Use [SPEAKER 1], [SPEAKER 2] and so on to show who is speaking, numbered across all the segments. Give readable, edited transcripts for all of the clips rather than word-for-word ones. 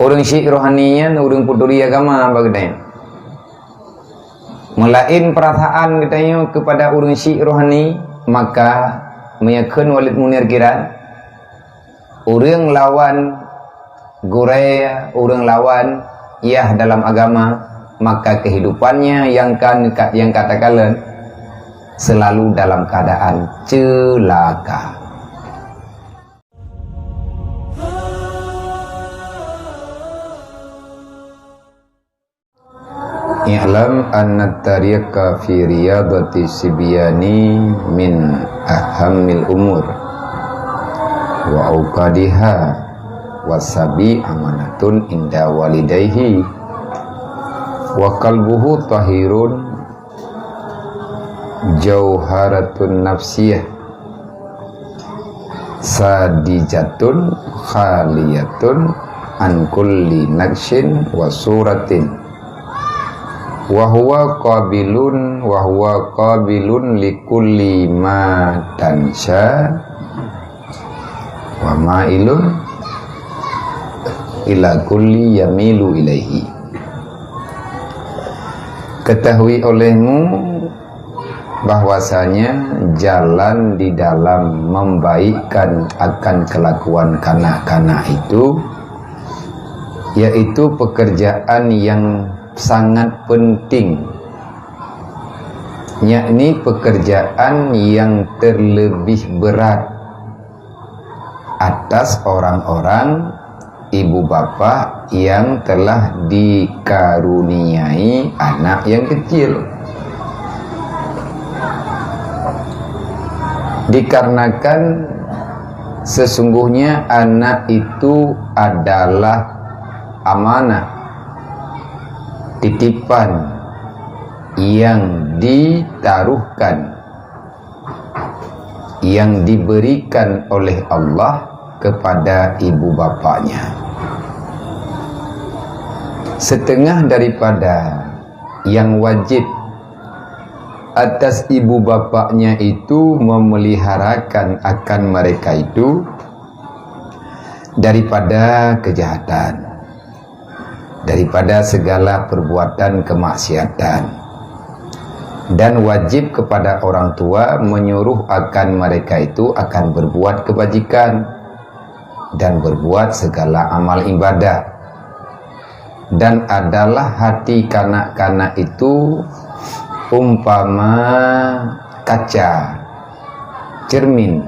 [SPEAKER 1] Orang syirik rohaninya, orang peduli agama bagadanya. Melain perasaan katanya kepada orang syirik rohani, maka meyakin Walid Munir kira orang lawan Guraya, orang lawan Yah dalam agama, maka kehidupannya yang katakanlah selalu dalam keadaan celaka. I'lam anna tariqa fi riyadati sibyani min ahammil umur wa auqadiha wasabi amanatun inda walidayhi wa qalbuhu tahirun jauharatun nafsiyah sadijatun khaliyatun an kulli naqshin wa suratin wa huwa qabilun likulli ma tansha wa ma'ilun ila kulli yamilu ilaihi. Ketahui olehmu bahwasanya jalan di dalam membaikkan akan kelakuan kanak-kanak itu yaitu pekerjaan yang sangat penting, yakni pekerjaan yang terlebih berat atas orang-orang ibu bapa yang telah dikaruniai anak yang kecil. Dikarenakan sesungguhnya anak itu adalah amanah, titipan yang ditaruhkan, yang diberikan oleh Allah kepada ibu bapanya. Setengah daripada yang wajib atas ibu bapanya itu memeliharakan akan mereka itu daripada kejahatan, daripada segala perbuatan kemaksiatan, dan wajib kepada orang tua menyuruh akan mereka itu akan berbuat kebajikan dan berbuat segala amal ibadah. Dan adalah hati kanak-kanak itu umpama kaca, cermin,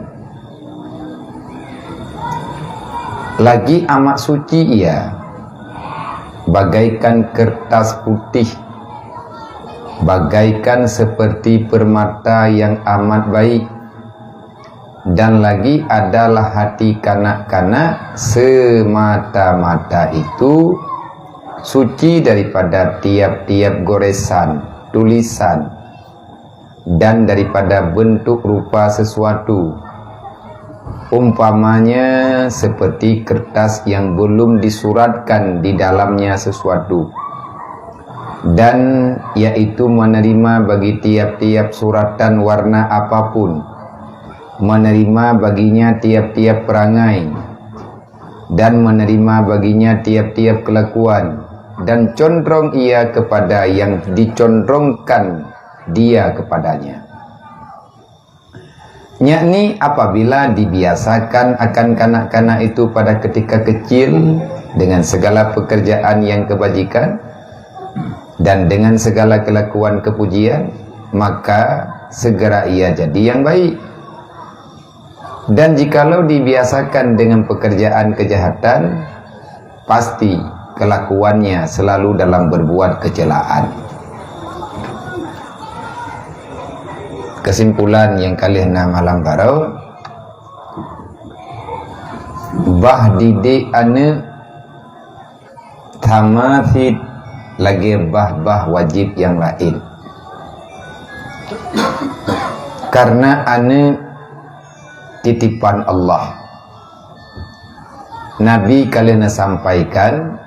[SPEAKER 1] lagi amat suci ia, bagaikan kertas putih, bagaikan seperti permata yang amat baik. Dan lagi adalah hati kanak-kanak semata-mata itu suci daripada tiap-tiap goresan, tulisan, dan daripada bentuk rupa sesuatu, umpamanya seperti kertas yang belum disuratkan di dalamnya sesuatu, dan yaitu menerima bagi tiap-tiap suratan warna apapun, menerima baginya tiap-tiap perangai, dan menerima baginya tiap-tiap kelakuan, dan condong ia kepada yang dicondongkan dia kepadanya. Yakni apabila dibiasakan akan kanak-kanak itu pada ketika kecil dengan segala pekerjaan yang kebajikan dan dengan segala kelakuan kepujian, maka segera ia jadi yang baik. Dan jikalau dibiasakan dengan pekerjaan kejahatan, pasti kelakuannya selalu dalam berbuat kecelaan. Kesimpulan yang kali 6 malam barau, bah didik ane tamathid lagi bah wajib yang lain. Karena ane titipan Allah. Nabi kalian sampaikan,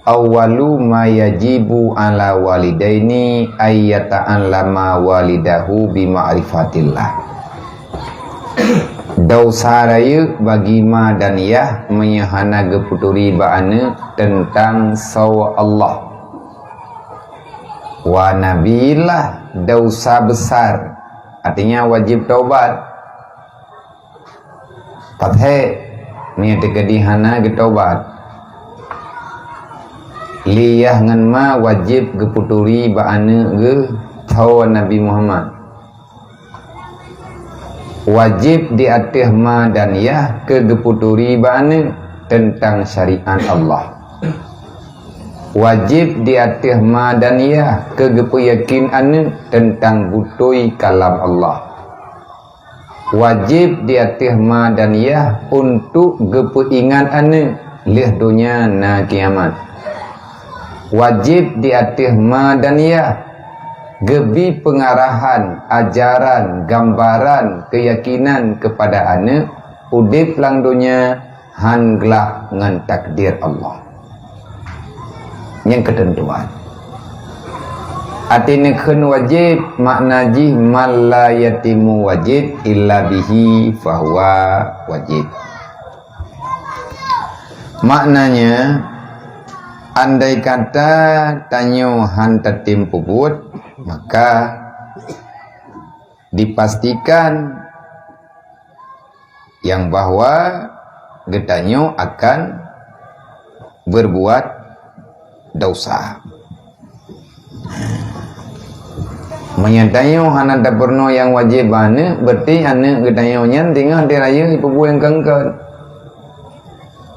[SPEAKER 1] awwalu ma yajibu ala walidaini ayyata'allama walidahu bima'rifatillah. Dausa raya bagi ma dan yah menyahana geputuri ba'ana tentang sawa Allah. Wa nabilah dausa besar, artinya wajib taubat. Pathe ni tekadihana ge taubat. Liyah ngan ma wajib geputuri ba'ana ge tawa Nabi Muhammad. Wajib di atas ma dan yah ke geputuri ba'ana tentang syariat Allah. Wajib di atas ma dan yah ke gepeyakin ane tentang butui kalam Allah. Wajib di atas ma dan yah untuk gepeingat ane lih dunia na kiamat. Wajib di atas ma dan yah gebi pengarahan, ajaran, gambaran, keyakinan kepada ane udip lang dunia hanglah ngan takdir Allah. Yang ketentuan. Artinya khen wajib maknaji malla yatimu wajib illa bihi fahuwa wajib. Maknanya andai kata tanyo han tatim puput, maka dipastikan yang bahwa getanyo akan berbuat dosa. Menyatanyo hana dapurno yang wajib ane, berarti ane getanyo nyan tinggal di raya ipubu yang kengker.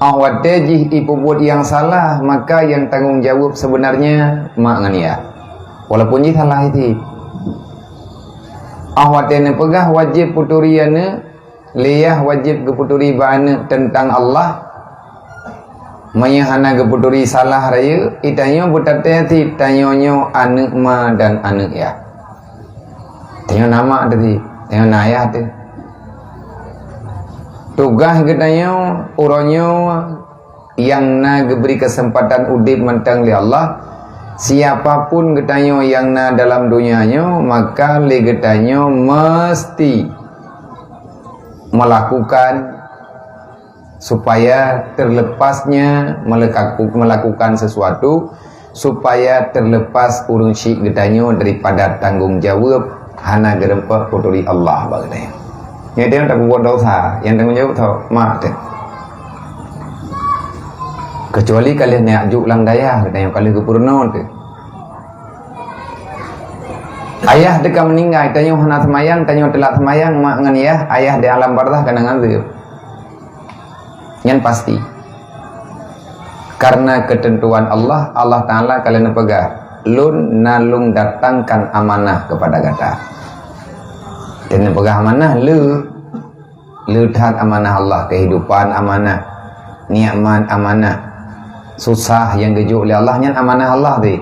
[SPEAKER 1] Awate jih ipubut yang salah, maka yang tanggung jawab sebenarnya mak ngan ya. Walaupun jih salah itu. Awate ne pegah wajib puturiane, liyah wajib geputuri ba'ane tentang Allah. Mayahana geputuri salah raya, itanyo butate tanyonyo anak ma dan anak ya. Tanyo nama tadi, tanyo nayah tadi. Tugas getanyo uronyo yang na geberi kesempatan udip mentang li Allah. Siapapun getanyo yang na dalam dunianyo, maka li getanyo mesti melakukan supaya terlepasnya melakukan sesuatu supaya terlepas urung syik getanyo daripada tanggung jawab hana gerempa puturi Allah bagatanya. Yang dia tak buat dosa, yang tanggung jawab tau mak tu. Kecuali kalian nak juk lang daya getanyo kalian kepurno tu. Ayah dekat meninggal, tanyo hana semayang, tanyo telat semayang mak ngan ayah di alam barzah kena ngazir. Yang pasti karena ketentuan Allah, Allah Ta'ala kalian pegang lun nalung datangkan amanah kepada gata dan pegang amanah lu taat amanah Allah, kehidupan amanah, nikmat amanah, susah yang gejuk oleh Allah nyan amanah Allah di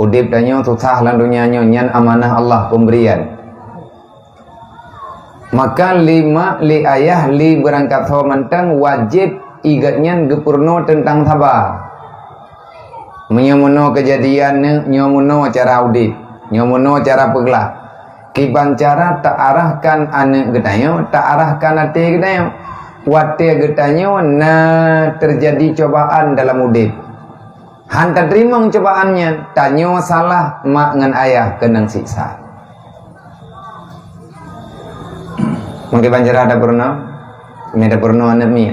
[SPEAKER 1] udip danyo susah lan dunia nyan amanah Allah pemberian. Maka lima li ayah li berangkat hawa mentang wajib igatnya gepurno tentang sabar. Menyomono kejadian nyomono cara audit, nyomono cara pegelah. Kiban cara tak arahkan anak getanyo, tak arahkan hati getanyo. Wate getanyo na terjadi cobaan dalam udip. Hantar terima cobaannya, tanyo salah mak ngan ayah kenang siksa. Mungkin banjir ada purno, ini ada purno anak mi.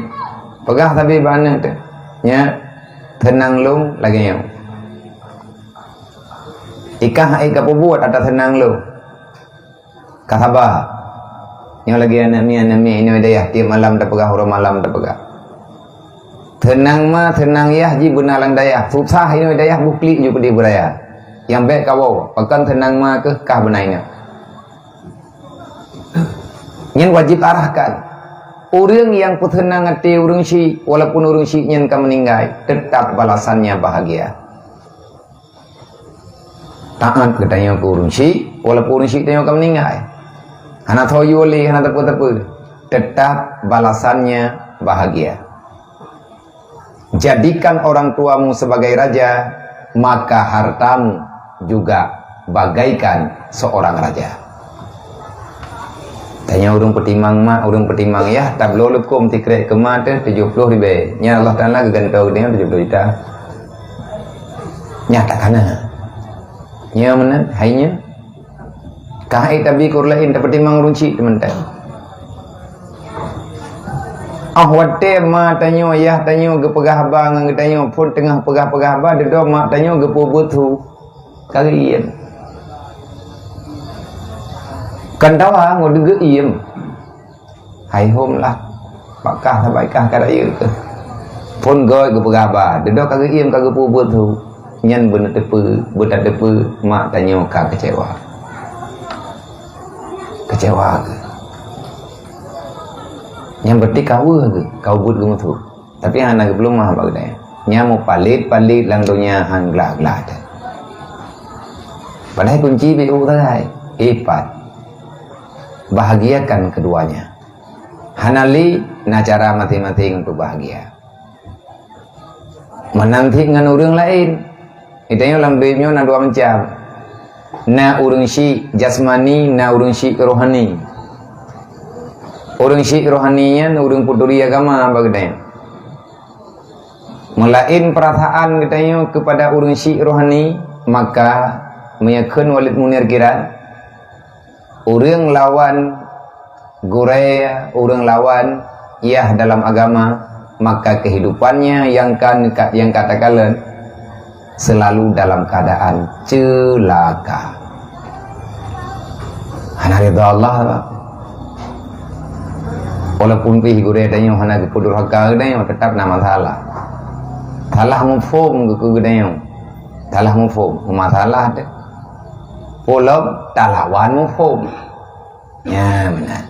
[SPEAKER 1] Pegah tapi banyak tu, nya tenang lung lagi yang. Ikah ika buat ada tenang lung. Kahaba, yang lagi anak mi ini daya tiap malam dah pegah, orang malam dah pegah. Tenang mah tenang ya, ji benalang daya. Susah ini daya bukli juga di beraya. Yang baik kau, pakan tenang mah ke kah benainya. Yang wajib arahkan orang yang putenang hati orang syik, walaupun orang syik yang akan meninggal, tetap balasannya bahagia. Taat katanya ke orang syik, walaupun orang syik yang akan meninggal. Hana thoyu oleh, hana tepu-tepu, tetap balasannya bahagia. Jadikan orang tuamu sebagai raja, maka hartamu juga bagaikan seorang raja. Tanya urung petimang mak, urung petimang ya, tablo lekum tikrek kemata 70 ribu. Nya Allah Taala gegantau dia 70 juta. Nya tak kana. Nya mana? Hainya. Kahai tabi kurlain dapat timang runci teman-teman. Wate ma tanyo ya tanyo ge pegah bang ge tanyo pun tengah pegah-pegah ba dedo mak tanyo ge pubutu. Kalian. Kandawa ngode ge iem. Hai hôm lah. Pakah sabaikah kada ieu ke. Pun goy ge pegah ba dedo kage iem kage pubutu. Nyen bener tepu, bener tepu mak tanyo ka kecewa. Kecewa ke. Yang berarti kau buat kamu tu. Tapi anak belum mah bagdai. Nya mau palit lang dunia hang glak. Padahal kunci BU tadi hebat. Bahagiakan keduanya. Hanali na cara mati-mati untuk bahagia. Menanti dengan orang lain. Itanya lang duitnya na dua macam. Na urang syi jasmani, na urang syi rohani. Urang syi rohaninya, urang puturi agama bagdai. Melain perasaan katanya kepada urang syi rohani, maka meyakin Walid Munir kira urang lawan Guraya, urang lawan Yah dalam agama, maka kehidupannya yang katakan selalu dalam keadaan celaka. Hana ridha Allah. Walaupun pi gure dayo hana kepudur haka dayo tetap nama salah. Salah mufhum ke dayo. Salah mufhum, masalah ada. Polop talawan mufhum. Ya benar.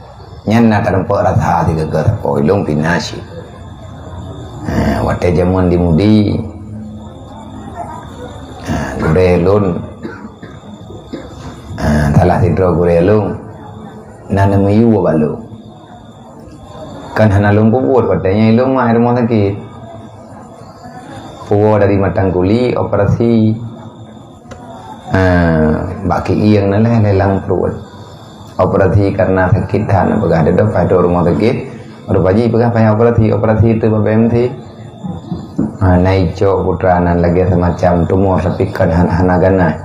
[SPEAKER 1] Nyanna terempo rata tiga ger poilung pinasi. Wate jamuan dimudi. Gurelun salah tidro gurelung nana meyu balu kan hanalung pupur katanya ilung mah rumah sakit puwo dari matang kuli operasi baki iyang nala lelang perut operasi karena sakit hana begada do pada rumah sakit udah baji pegah payah operasi itu BMT naico putra nan lagi semacam tumor sepikan hanagana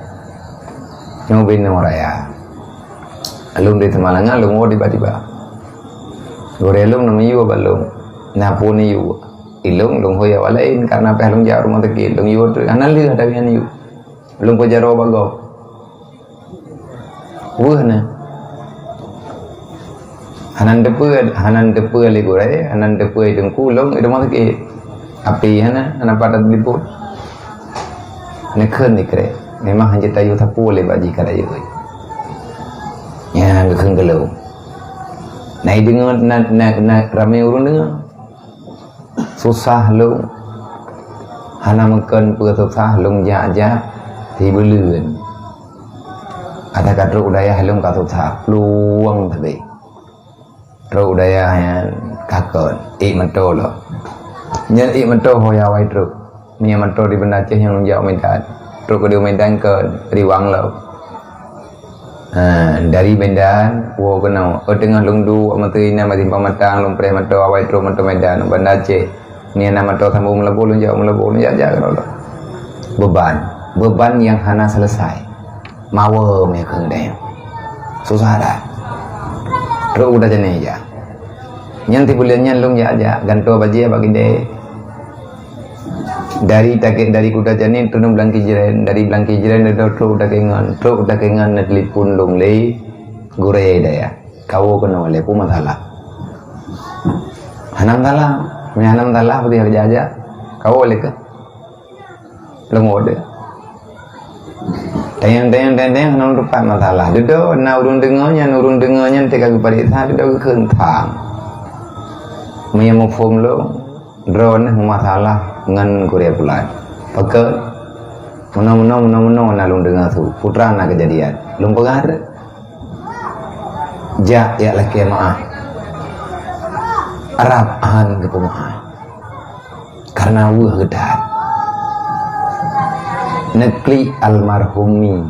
[SPEAKER 1] nyobin oraya alung di Temalangan alung tiba-tiba gorelung namanya juga balung napuni juga ilung lung hoya walain karena apa lung jauh rumah sakit lung yu analis ada yang yu lung pejaro bago na hanan depu ali gore hanan depu dengku lung rumah sakit api anak padat liput nekhen dikre memang hanya tayu sapu le baji kada yu ya gekeng gelau nai dengar na ramai urun dengar susah lu hana makan susah lung ja thì beluen ada kadro udaya halung ka susah peluang tapi ro udaya kakon manto lo nhân manto hoya wai truk nya manto di benda Aceh yang jauh Medan truk ke Medan ke Riwang lo dari Medan wo kenal tengah lungdu menteri nama timpang matang lung pre manto wai truk manto Medan benda Aceh ni nama manto sambung melebu lung jauh jauh lo beban yang hana selesai mawa me keng dai susah dah truk udah jenis ya nyanti bulannya lung ja ganto baji bagi deh dari kuda janin tunung belangki jiran dari belangki jiran itu truk udah kengan nelipun lung le gure daya kau kena le pu masalah hanam talah budi kerja aja kau le ke lung ode tayang hanam rupa masalah dedo na urung dengarnya teka keparisa dedo kentang menyemufum lo drone masalah ngan Korea Pulan peke menon nalung dengar tu putra nak kejadian lung pegar ja ya laki maaf Arab an ke pemaaf karena wah gedan negeri almarhumi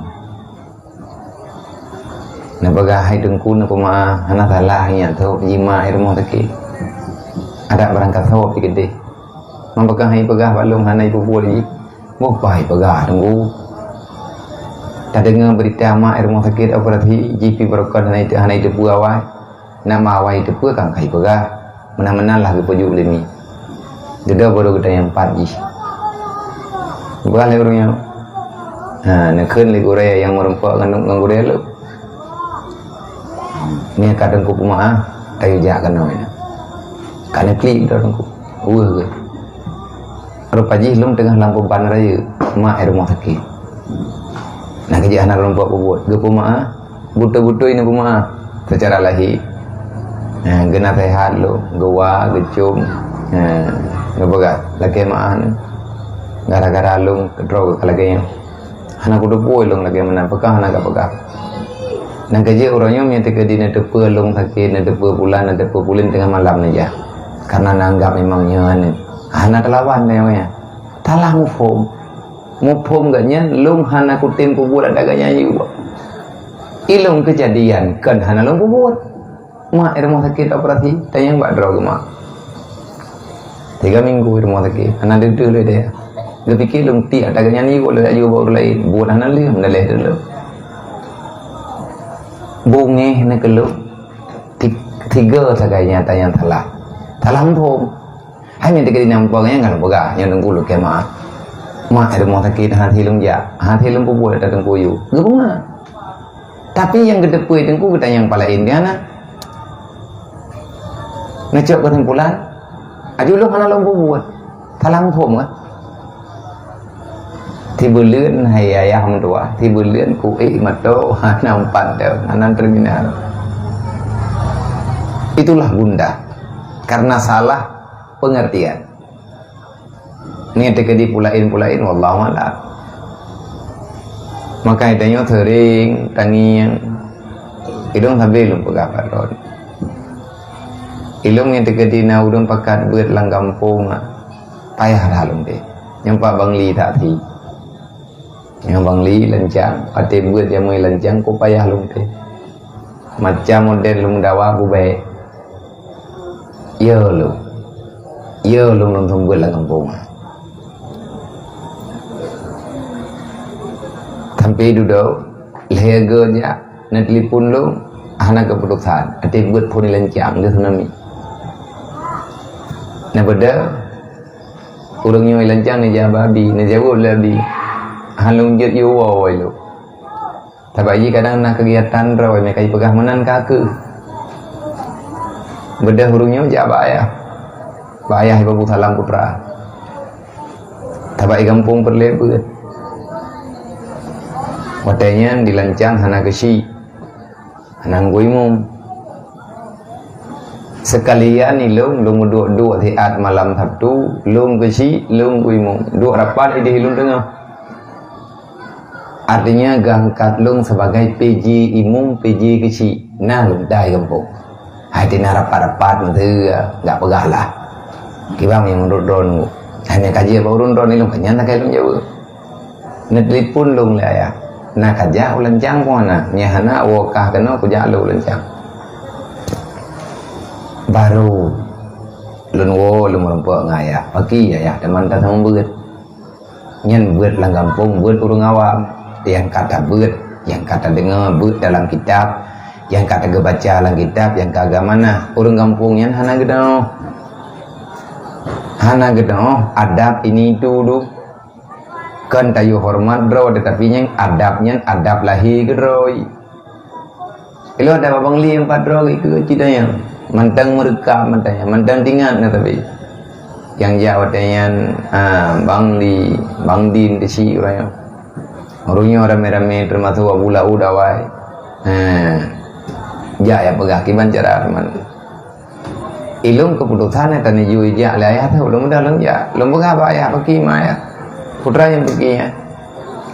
[SPEAKER 1] na bagay dengku na puma hana talah nya tho jima air mo take ada berangkat tho pi gede mambagay pagah balong hanai bubur ji mo pai pagah dengku tak dengar berita ma air mo take operasi GP berokon hanai depu awai nama awai depu kang kai pagah menang-menang lah ke pujuk lemi dia baru kita yang 4 ji bukan le orangnya nak keun le Korea yang merempak ngandung Korea lu ni kadang ku puma ayo jak kan namanya kan klik dah ku ke rupa ji lum tengah lampu ban raya mak air rumah sakit nak kerja anak rompak buat ke puma buta-buta ini puma secara lahir gena sehat lu gawa gecum ngabaga lagi maan gara-gara lu kedrog lagi anak udah boy lu lagi mana pekah anak pekah nang kerja orangnya minta ke di nedepe long sakit nedepe bulan tengah malam aja karena nanggap memangnya anak telawan namanya talah mufum gaknya long hana kutin kubur ada gaknya juga ilung kejadian kan hana long kubur mak rumah sakit operasi tanya mbak drog mak 3 minggu rumah sakit anak dulu dia dia pikir long tiak ada gaknya ni boleh aja baru lain buat anak liam dah leh dulu bunge nak keluk 3 sagainya tanya talah pun hanya dekat nampaknya kan boga yang dengku lu kema mak ada mau sakit hati lung pupul ada dengku yu gebunga tapi yang gedepui dengku kita yang pala Indiana ngecok kesimpulan aju lu mana lung pupul talang pun kan tiba lươn hay ayah tua tiba lươn ku mato nampak dah anan terminal itulah bunda karena salah pengertian ni dekat di pulain wallahu a'lam maka itanya sering tangian idong sambil lupa kaparon ilung yang dekat di na udang pakat buat lang kampung payah halung deh nyampak bangli tak ti yang bangli lencang ate buat yang mai lencang ko payah lung te macam model lung dawa bu bae yo lu lung thong buat lang kampung sampai duduk lehernya nak telefon lu anak keputusan ate buat pun lencang dia tsunami nak beda urangnya lencang ni jababi ni jauh lebih halung jet yu woi lu tabayi kadang nak kegiatan roy mereka pegah menan kake beda hurungnya jak bayah ibu salam putra tabai kampung perlebet wadanya dilancang hana kesi hanang guimum sekalian ni lung dua tiat malam Sabtu lung kesi lung guimum dua rapat ide hilung tengah artinya gangkat lung sebagai PJ imum PJ kecil nah lung dai kampung hati rapat-rapat nanti enggak pegah lah kibang yang ron hanya kaji baru ron ni lung kanya tak lung jauh net telefon lung lah ya nah kaja ulencang pun nah nyahana wakah kena ku jalu ulencang baru lun merempak ngaya pagi ya teman datang beut nyen beut lang kampung beut urang awam yang kata beut yang kata dengar beut dalam kitab yang kata baca dalam kitab yang kagak mana urang kampungnya hana gedong adab ini dulu kan tayu hormat bro tetapi yang adabnya adab lahir geroi kalau ada babang li 4 bro itu cidanya mantang merekam mantang tinggal tapi yang jawabnya bang din desi orangnya orangnya rame-rame termasuk abula udawai ya pegah kiban cara man ilung keputusan tani jui ja ayah tu belum dalam ya belum apa ayah pergi maya putra yang pergi ya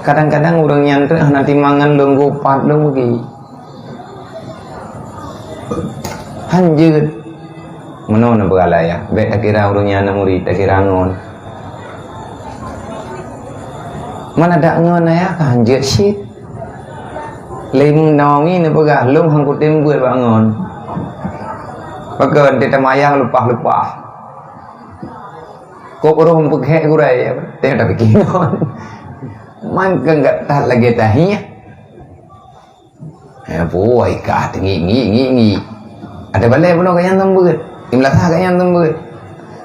[SPEAKER 1] kadang-kadang orang yang tu nanti mangan lunggu pat lung pergi hanjut menon begala ya baik tak kira orangnya anak murid tak kira ngon mana ada ngon ya hanjut shit lim nongi ni pegah lung hang kutim buat bangun pakai dia mayang lupa kok orang pakai gurai dia tak bikin man enggak tak lagi tahnya boy ka ngi ada balai pun kaya tembut imlah sah kaya tembut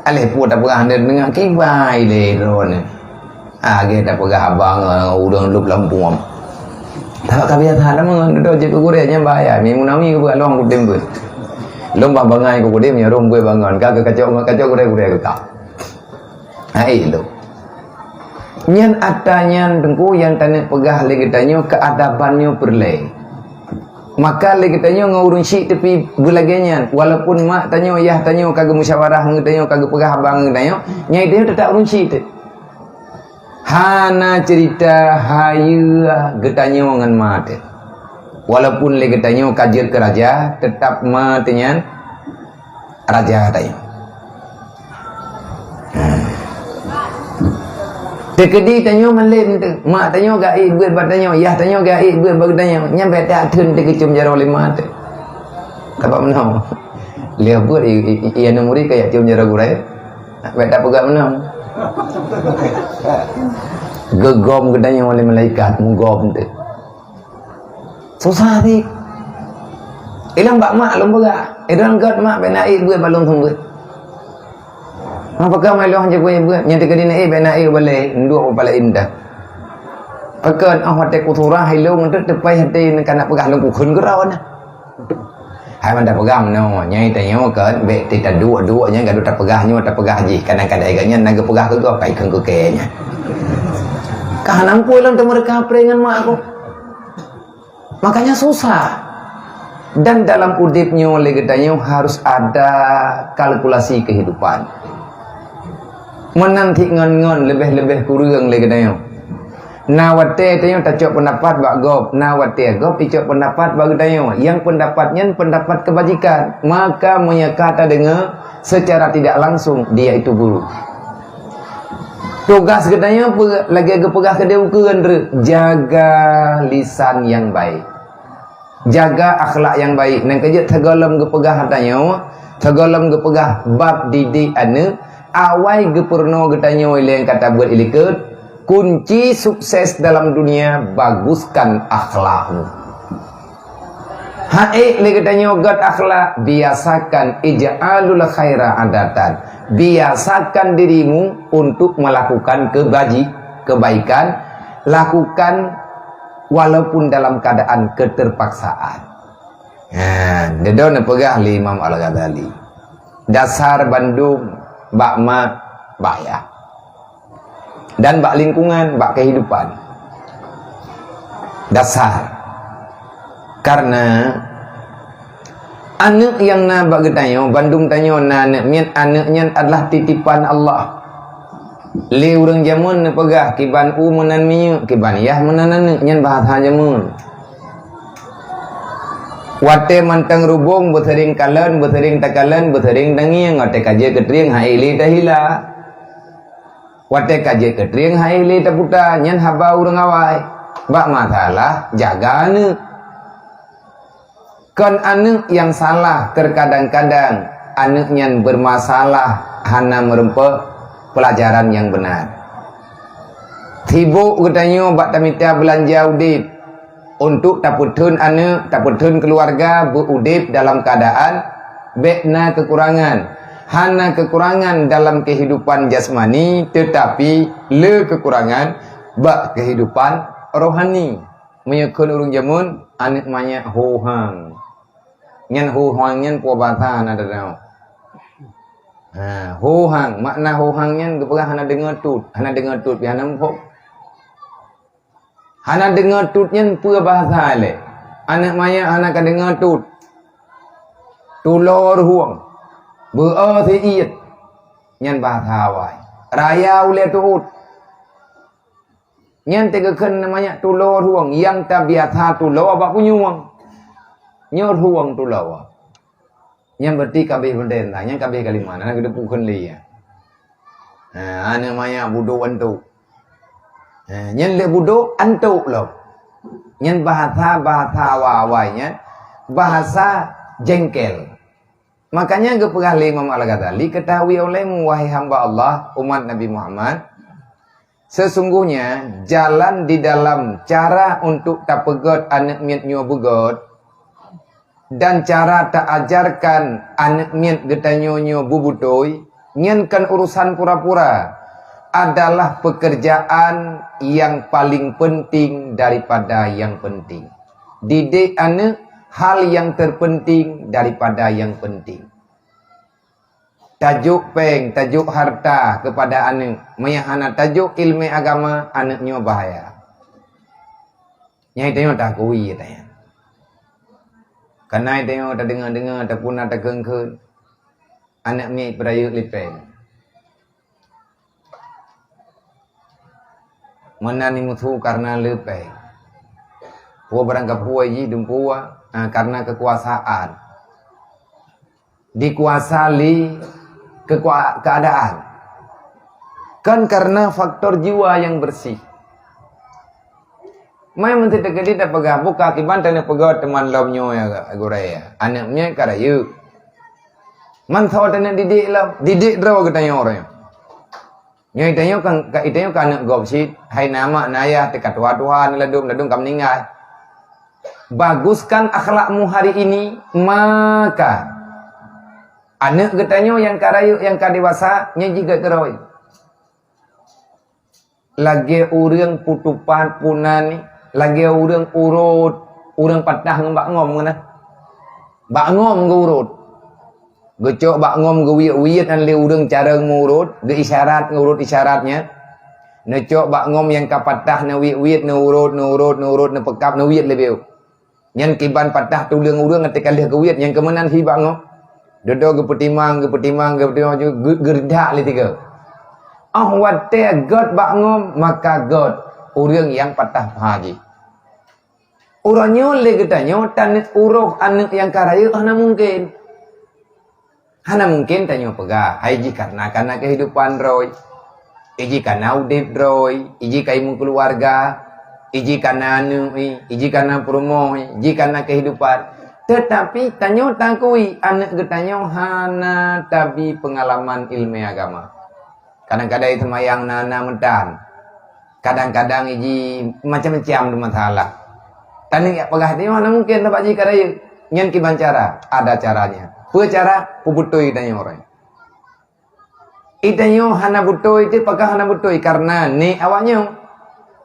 [SPEAKER 1] alih pu tak pegah dengan kibai le ron ge tak pegah abang udang lup lampung tak kebiasaan dah do je gurenya bahaya mi munami ke buat long kudim but long bangai ku kudim ya rom gue bangun kagak kacau gure ke kau ai lo nyan atanya dengku yang tanya pegah lagi tanya keadabannya perle maka lagi tanya ngurun syik tapi belaganya walaupun mak tanya yah tanya kagak musyawarah tanya kagak pegah abang tanya nyai dia tetap urun syik hana cerita hayu getanya ngan mate walaupun le getanya kajian ke raja tetap matenya raja tanya tekedi tanya malen mak tanya gai buat batanya yah tanya gai buat batanya nyampe tak thun tekecum jaro lima te dapat menang dia buat ia nomori kayak cium jaro gurai beta pegak menang gegom gedanya oleh malaikat menggom tu susah ni ilang bak mak lom pegak ilang god mak benaik buat balong sembut apakah malu hanya buat yang tekedi naik benaik boleh nduk pala indah pakan hotek uturah hilung untuk tepai hati nak nak pegah lung kun gerau nah hai manda pegam no nyai tanya ke be tidak dua nya gadu tak pegahnya tak pegah ji kadang-kadang agaknya naga pegah ke kai keng ke kenya kahanang pui lang mereka peringan mak aku makanya susah dan dalam udipnya legetanya harus ada kalkulasi kehidupan menanti ngon lebih kurang legetanya nawate tanya tak cok pendapat bak gop nawate gop icok pendapat bagi tanya yang pendapatnya pendapat kebajikan maka menyekata dengan secara tidak langsung dia itu guru tugas gedanya lagi pegah ke dia bukan jaga lisan yang baik jaga akhlak yang baik nang kerja tegalam ke pegah hatanya tegalam ke pegah bab didik anu awai ke purno gedanya yang kata buat ilikut kunci sukses dalam dunia baguskan akhlakmu. Haik katanya god akhlak biasakan ij'alul khaira adatan. Biasakan dirimu untuk melakukan kebaikan, lakukan walaupun dalam keadaan keterpaksaan. Nah, dedon pegah li Imam Al-Ghazali. Dasar Bandung bakma bayah. Dan bak lingkungan, bak kehidupan dasar karena anak yang na bak getanya Bandung tanya na anaknya adalah titipan Allah li urang jamun pegah kiban menan minyak kiban yah menan nyan bahasa jamun wate mantang rubung betering kalen betering takalan betering dangiang wate kaje ketriang haili tahila wate kaje ketriang haili taputa nyan haba urang awai bak masalah jaga anak kan anak yang salah terkadang-kadang anaknya bermasalah hana merempah pelajaran yang benar tibu katanya bak tamita belanja udip untuk taputun anak taputun keluarga berudip dalam keadaan bekna kekurangan hana kekurangan dalam kehidupan jasmani tetapi le kekurangan bak kehidupan rohani menyekun urung jamun anak manya hohang nyan hohang nyan po bahasa ada tau hohang makna hohang nyan gepegah hana dengar tut pi hana mpo hana dengar tut nyan pua bahasa le anak maya hana ka dengar tut tulor huang berarti iit nyan bahasa wai raya ule tuut nyan tegakan namanya tulor huang yang tabiata tulor apa punyuang nyor huang tulor nyan berarti kabeh benden nyan kabeh kalimana nak gede pukun li ya namanya budo antu nyan le budo antu lo Nyen bahasa awalnya bahasa jengkel. Makanya kepengali Imam Al-Ghazali, ketahui olehmu wahai hamba Allah, umat Nabi Muhammad, sesungguhnya jalan di dalam cara untuk tak pegot anak miat nyo begot dan cara tak ajarkan anak miat getanyo nyo bubutoi, nyenkan urusan pura-pura adalah pekerjaan yang paling penting daripada yang penting. Didik anak hal yang terpenting daripada yang penting. Tajuk peng, tajuk harta kepada anak. Mayahana tajuk ilmu agama, anaknya bahaya. Yang itu tak kui tanya. Karena itu tak dengar-dengar, tak pun tak kengkun. Anaknya berayut lipeng. Mana ni musuh karena lepeng. Puan berangkap puan ji dumpuan. Karena kekuasaan dikuasai keadaan kan karena faktor jiwa yang bersih. Mai menteri terkedi tak pegah buka kiban tane pegah teman lomnyo ya goraya anaknya karayu man thau tane didik draw katanya orang nyai tanyo kan itenyo kan gobsit hai nama naya tekat Tuhan ladum kam baguskan akhlakmu hari ini, maka anak getanyo yang karayu yang kadewasa nya juga teroi. Lagi urang putupan punan, lagi urang urut, urang patah ngembak ngom ngana. Bak ngom ge urut. Gecok bak ngom ge wiet an le urang cara ngurut, ge isyarat ngurut isyaratnya. Necok bak ngom yang kapatah na wiet na urut na pekap na wiet lebeu. Yang kiban patah tulang urang ketika leh kewit yang kemenan hibak ngom dodo gepetimang gerdak li tiga wate god bak ngom maka god urang yang patah haji uranyo le getanyo tanik uroh anak yang karayu hana mungkin tanyo pegah haji karena kehidupan roy iji karena udip roy iji kaimu keluarga iji karena iji karena promo, iji karena kehidupan. Tetapi tanyo takui anak getanyo hana tabi pengalaman ilmu agama. Kadang-kadang itu mayang nana medan. Kadang-kadang iji macam-macam masalah. Tani pegah tanyo hana mungkin dapat jika raya nyen kiban cara, ada caranya. Cara pubutoi tanyo orang. Itanyo hana butoi itu pegah hana butoi karena ni awaknya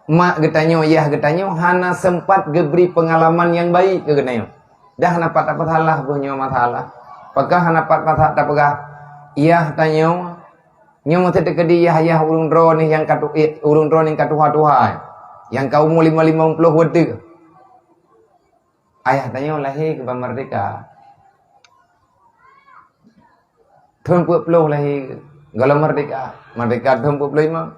[SPEAKER 1] mak getanyo, yah getanyo, hana sempat geberi pengalaman yang baik ke getanyo. Dah hana pat dapat halah bunyo masalah. Pagah hana pat masalah tak pegah. Yah tanyo, nyo mesti tekedi yah urung dron yang katu urung dron yang katuha-tuha. Yang kaum 550 wede. Ayah tanyo lahir ke merdeka. Tahun 40 lahir galau merdeka. Merdeka tahun 45.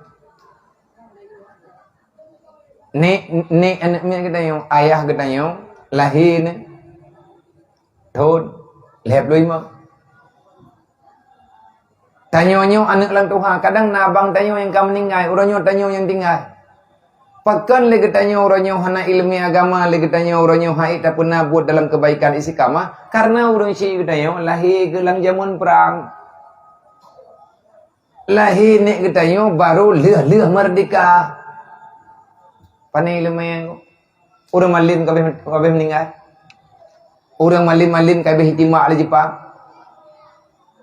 [SPEAKER 1] Ni anak mian kita yang ayah kita yang lahir ni tahun 55. Tanyo anak lang Tuhan kadang nabang tanyo yang kam meninggal uranyo tanyo yang tinggal. Pakan lagi tanyo uranyo hana ilmu agama lagi tanyo uranyo hai tak pernah buat dalam kebaikan istiqamah karena urang si tanyo lahir gelang zaman perang. Lahir ni tanyo baru leh merdeka. Panai lumayan orang malin kabeh meninggal. Orang malin kabeh hitimak di Jepang.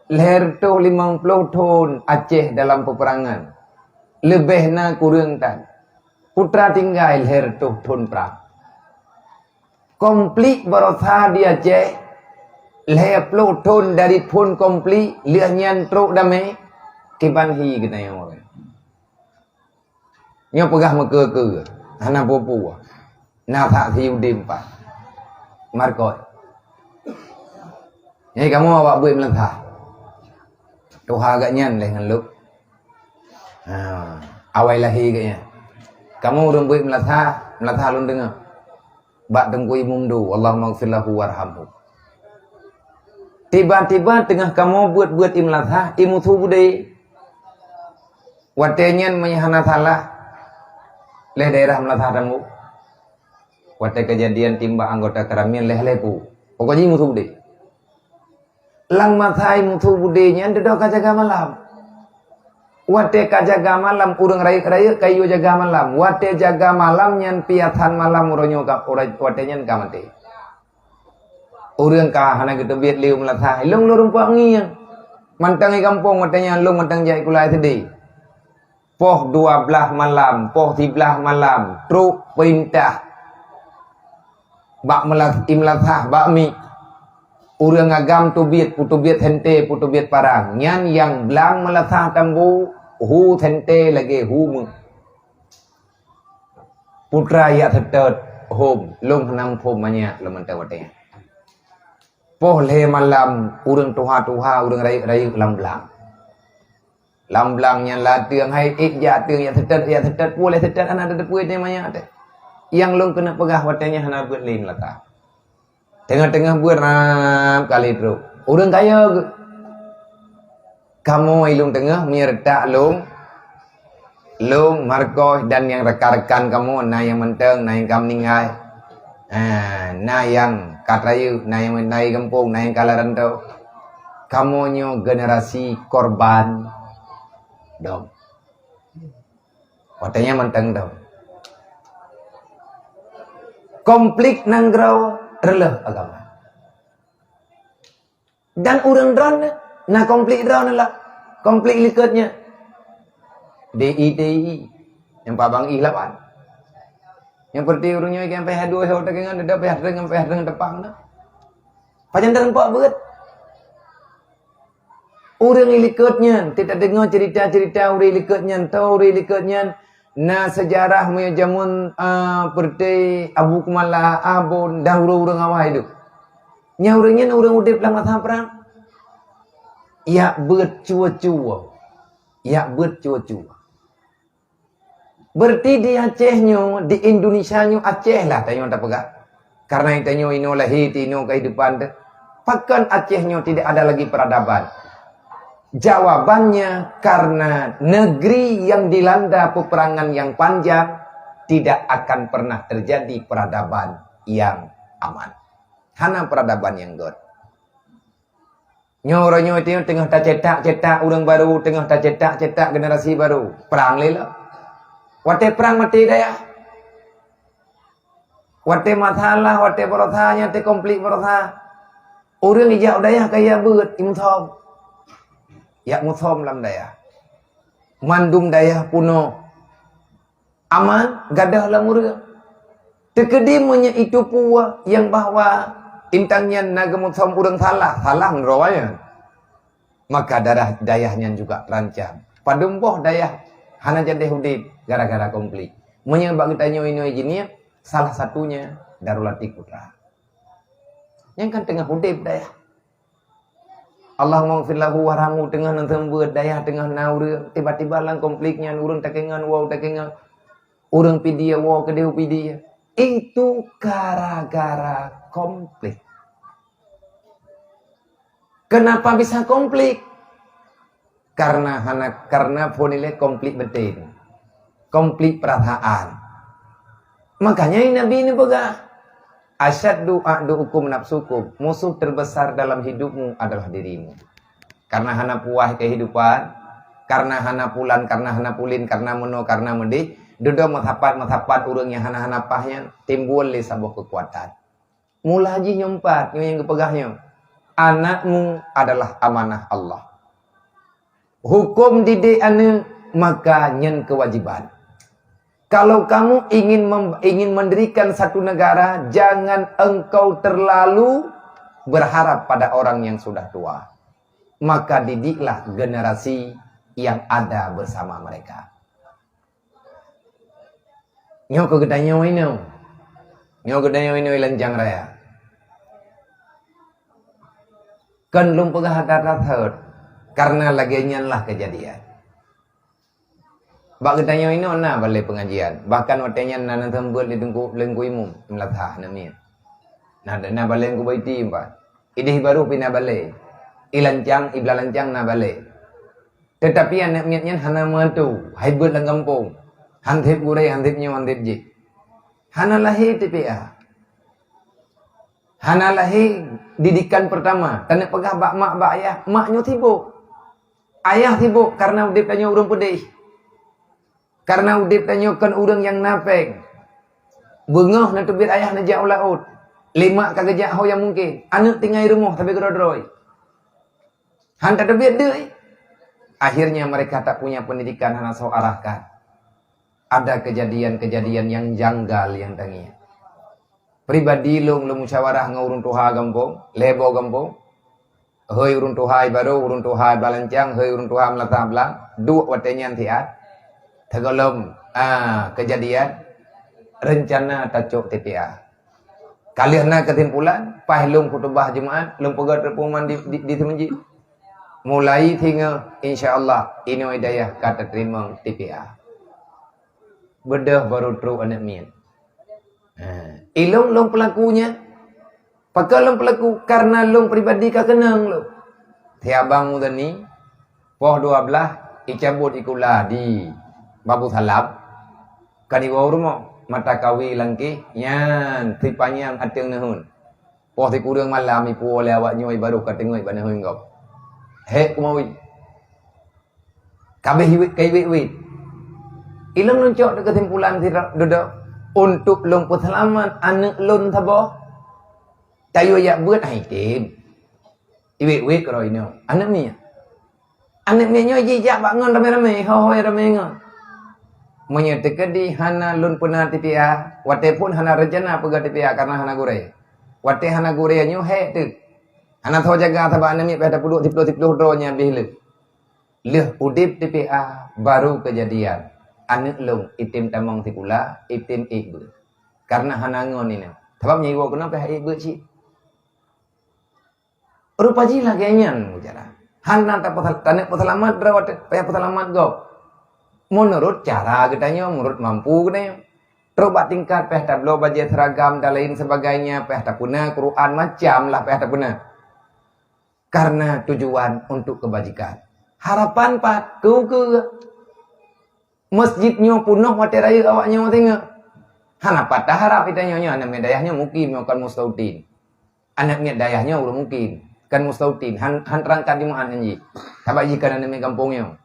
[SPEAKER 1] Leher tu 50 tahun Aceh dalam peperangan. Lebih na kurang tan. Putra tinggal leher tu tahun perang. Komplit berotha di Aceh. Leher 10 tahun dari pun komplit. Lihat nyan truk damai. Kiban hi kita yang orang. Nyo pegah meke-ke. Hana popo na tak hiu dimpa markoi jadi kamu awak buat melantah Tuhan agak nyan dengan lu awai lahir kayaknya kamu udah buat melantah lu dengar bak tengkui mundu Allah maghfirlahu warhamhu tiba-tiba tengah kamu buat melantah imutu budai watenyan menyahana salah le daerah melatah tamu Wate kejadian timba anggota keramian leh-lepu. Pokoknya mutu bude. Lang matai mutu bude nya dedo kajaga malam. Wate kajaga malam urang raya kayu jaga malam. Wate jaga malam nyan piatan malam uronyo ka wate nyan kamate. Urang ka hana gitu biat liu melathai. Long lorong puak ngiyang. Mantang i kampung wate nyan long mantang jai kulai sedih. Poh 12 malam, poh 13 malam, truk perintah. Bak imlathah bakmi. Urang agam tu biat putu biat hente, putu biat parang. Nyan yang belang melathah tambu, hu hente lagi hu mu. Putra ya tetet hom, lom nang phom manya lom ante wate. Poh le malam, urang tuha, urang rai lam-belang. Lam-belang yang latiang hai ja tiang ya tetet boleh tetet ana ada puai dia manya ate. Yang long kena pegah watenya hana buat lim lata. Tengah-tengah buat ram kali tu. Urang kaya kamu ilung tengah menyertak long Marco dan yang rekan-rekan kamu na yang menteng na yang kam ningai. Na yang katayu na yang menai kampung na yang kalaran tu. Kamu nyo generasi korban dong. Watanya menteng dong. Konflik nanggrau releh agama. Dan urang drone na konflik drone lah. Konflik likutnya. DI yang pabang ilapan. Yang perti urangnya yang peh dua hotel dengan ada peh dengan depan na. Pajantan pak beut. Orang ilikutnya tidak dengar cerita-cerita orang ilikutnya, tahu orang ilikutnya. Na sejarah punya jamun perti Abu Kumala Abun dahulu orang awal hidup. Nya orangnya orang udip lang mata perang. Ya bercua-cua. Berarti di Acehnya, di Indonesianya Aceh lah tanya tak pegah. Karena itanya ino lahir, ino kehidupan. Pakan Acehnya tidak ada lagi peradaban. Jawabannya karena negeri yang dilanda peperangan yang panjang tidak akan pernah terjadi peradaban yang aman. Hana peradaban yang god. Nyoronyo itu tengah tak cetak orang baru, tengah tak cetak generasi baru. Perang lela. Wate perang mati daya. Wate masalah, wate berothanya, te konflik berotha. Orang ijak daya kaya beut imthom. Ya muthom lam daya. Mandum daya puno. Aman gadah lam urang. Tekedimunya itu pua yang bahwa intangnya naga muthom urang salah merawanya. Maka darah dayahnya juga terancam. Padumpoh dayah hana jadi hudib gara-gara konflik. Menyebab kita nyoy gini salah satunya Darulati Putra. Yang kan tengah hudib dayah. Allah maghfir lahu warhamu tengah nonton buat daya tengah naur tiba-tiba lang konfliknya urang takengan urang pidia kedeu pidia itu gara-gara konflik. Kenapa bisa konflik? Karena ponile konflik betin. Konflik perasaan. Makanya Nabi ini pegah asyaddu a'du'ukum nafsukum. Musuh terbesar dalam hidupmu adalah dirimu. Karena hana puah kehidupan, karena hana pulan, karena hana pulin, karena meno, karena mendih, duda mathapat urang yang hana pahnya timbul le sabuh kekuatan. Mula haji nyompat yang kepegahnya. Anakmu adalah amanah Allah. Hukum didik ane maka nyen kewajiban. Kalau kamu ingin mendirikan satu negara, jangan engkau terlalu berharap pada orang yang sudah tua. Maka didiklah generasi yang ada bersama mereka. Nyo kegedanya wino. Nyo gedanya wino lanjang raya. Kan lum pegah hadarat karena lagi nyanlah kejadian. Bak ketanya ini ona balai pengajian. Bahkan watenya nana tembul di lengku imum melatah namanya. Na balai ku baiti empat. Idih baru pina balai. Ilancang iblancang na balai. Tetapi anak niatnya hana matu. Haibut lang kampung. Hantip gurai hantipnya hantip je. Hana lahir TPA. Hana lahir didikan pertama. Tanda pegah bak mak bak ayah. Maknya sibuk. Ayah sibuk karena udip tanya urang pedih. Karena udip tanya kan urang yang napeng. Bengah nak tebit ayah nak jak laut. Lima kagak ho yang mungkin. Anak tinggal di rumah tapi kerodroi. Hantar tebit deh. Akhirnya mereka tak punya pendidikan hana so arahkan. Ada kejadian-kejadian yang janggal yang tangnya. Pribadi long musyawarah ngurun tuha gampong, lebo gampong. Hei urun tuhai baru, urun tuhai balancang, hei urun tuha melata belang, dua watenya tiat. Tegolom kejadian rencana tacuk TPA. Kalian nak kesimpulan, pahlung khutbah Jumaat, lung pegat perpumuan di masjid. Mulai hingga insya-Allah ini hidayah kata terima TPA. Bedah baru tru anak mian. Ilong pelakunya. Pakal long pelaku karena long pribadi ka kenang lo. Tiabang muda ni poh 12 icabut ikula di Babu Salab. Kani wa rumah mata kawi langki yan tipanyang ateng nahun. Poh ti kurang malam ipu oleh awak nyoi baru katengoi bana hoi ngop. He kumawi. Kabeh wit. Ilong nuncok de kesimpulan duduk untuk long peselamat anak lon thabo. Tayo ya buat hai tim. Iwit kalau ini. Anak ni. Anak ni nyo jijak bangun rame-rame, hoi rame ngah. Menyatakan di hana lon pernah TPA, wate pun hana rencana pegah TPA karena hana gore. Wate hana gore nyo he tu. Hana tho jaga thaba anak ni pada puduk tiplo dronya bih leh udip TPA baru kejadian. Anak long itim tamang tikula, itim ibu. Karena hana ngon ini. Sebab nyiwa kenapa ibu cik? Rupa ji lah kenyan bicara. Hana tak peselamat berawat payah peselamat go. Menurut cara katanya, menurut mampu katanya. Terubah tingkat payah tablo baju seragam dan lain sebagainya, payah tak punah Quran macam lah payah tak punah. Karena tujuan untuk kebajikan. Harapan pak ke masjidnya punah wate raya awaknya tengok. Hana patah harap itanya anak medayahnya mungkin akan mustautin. Anaknya dayahnya udah mungkin kan mustautin han terangkat Jumaat anji. Tabak jika anak kampungnya.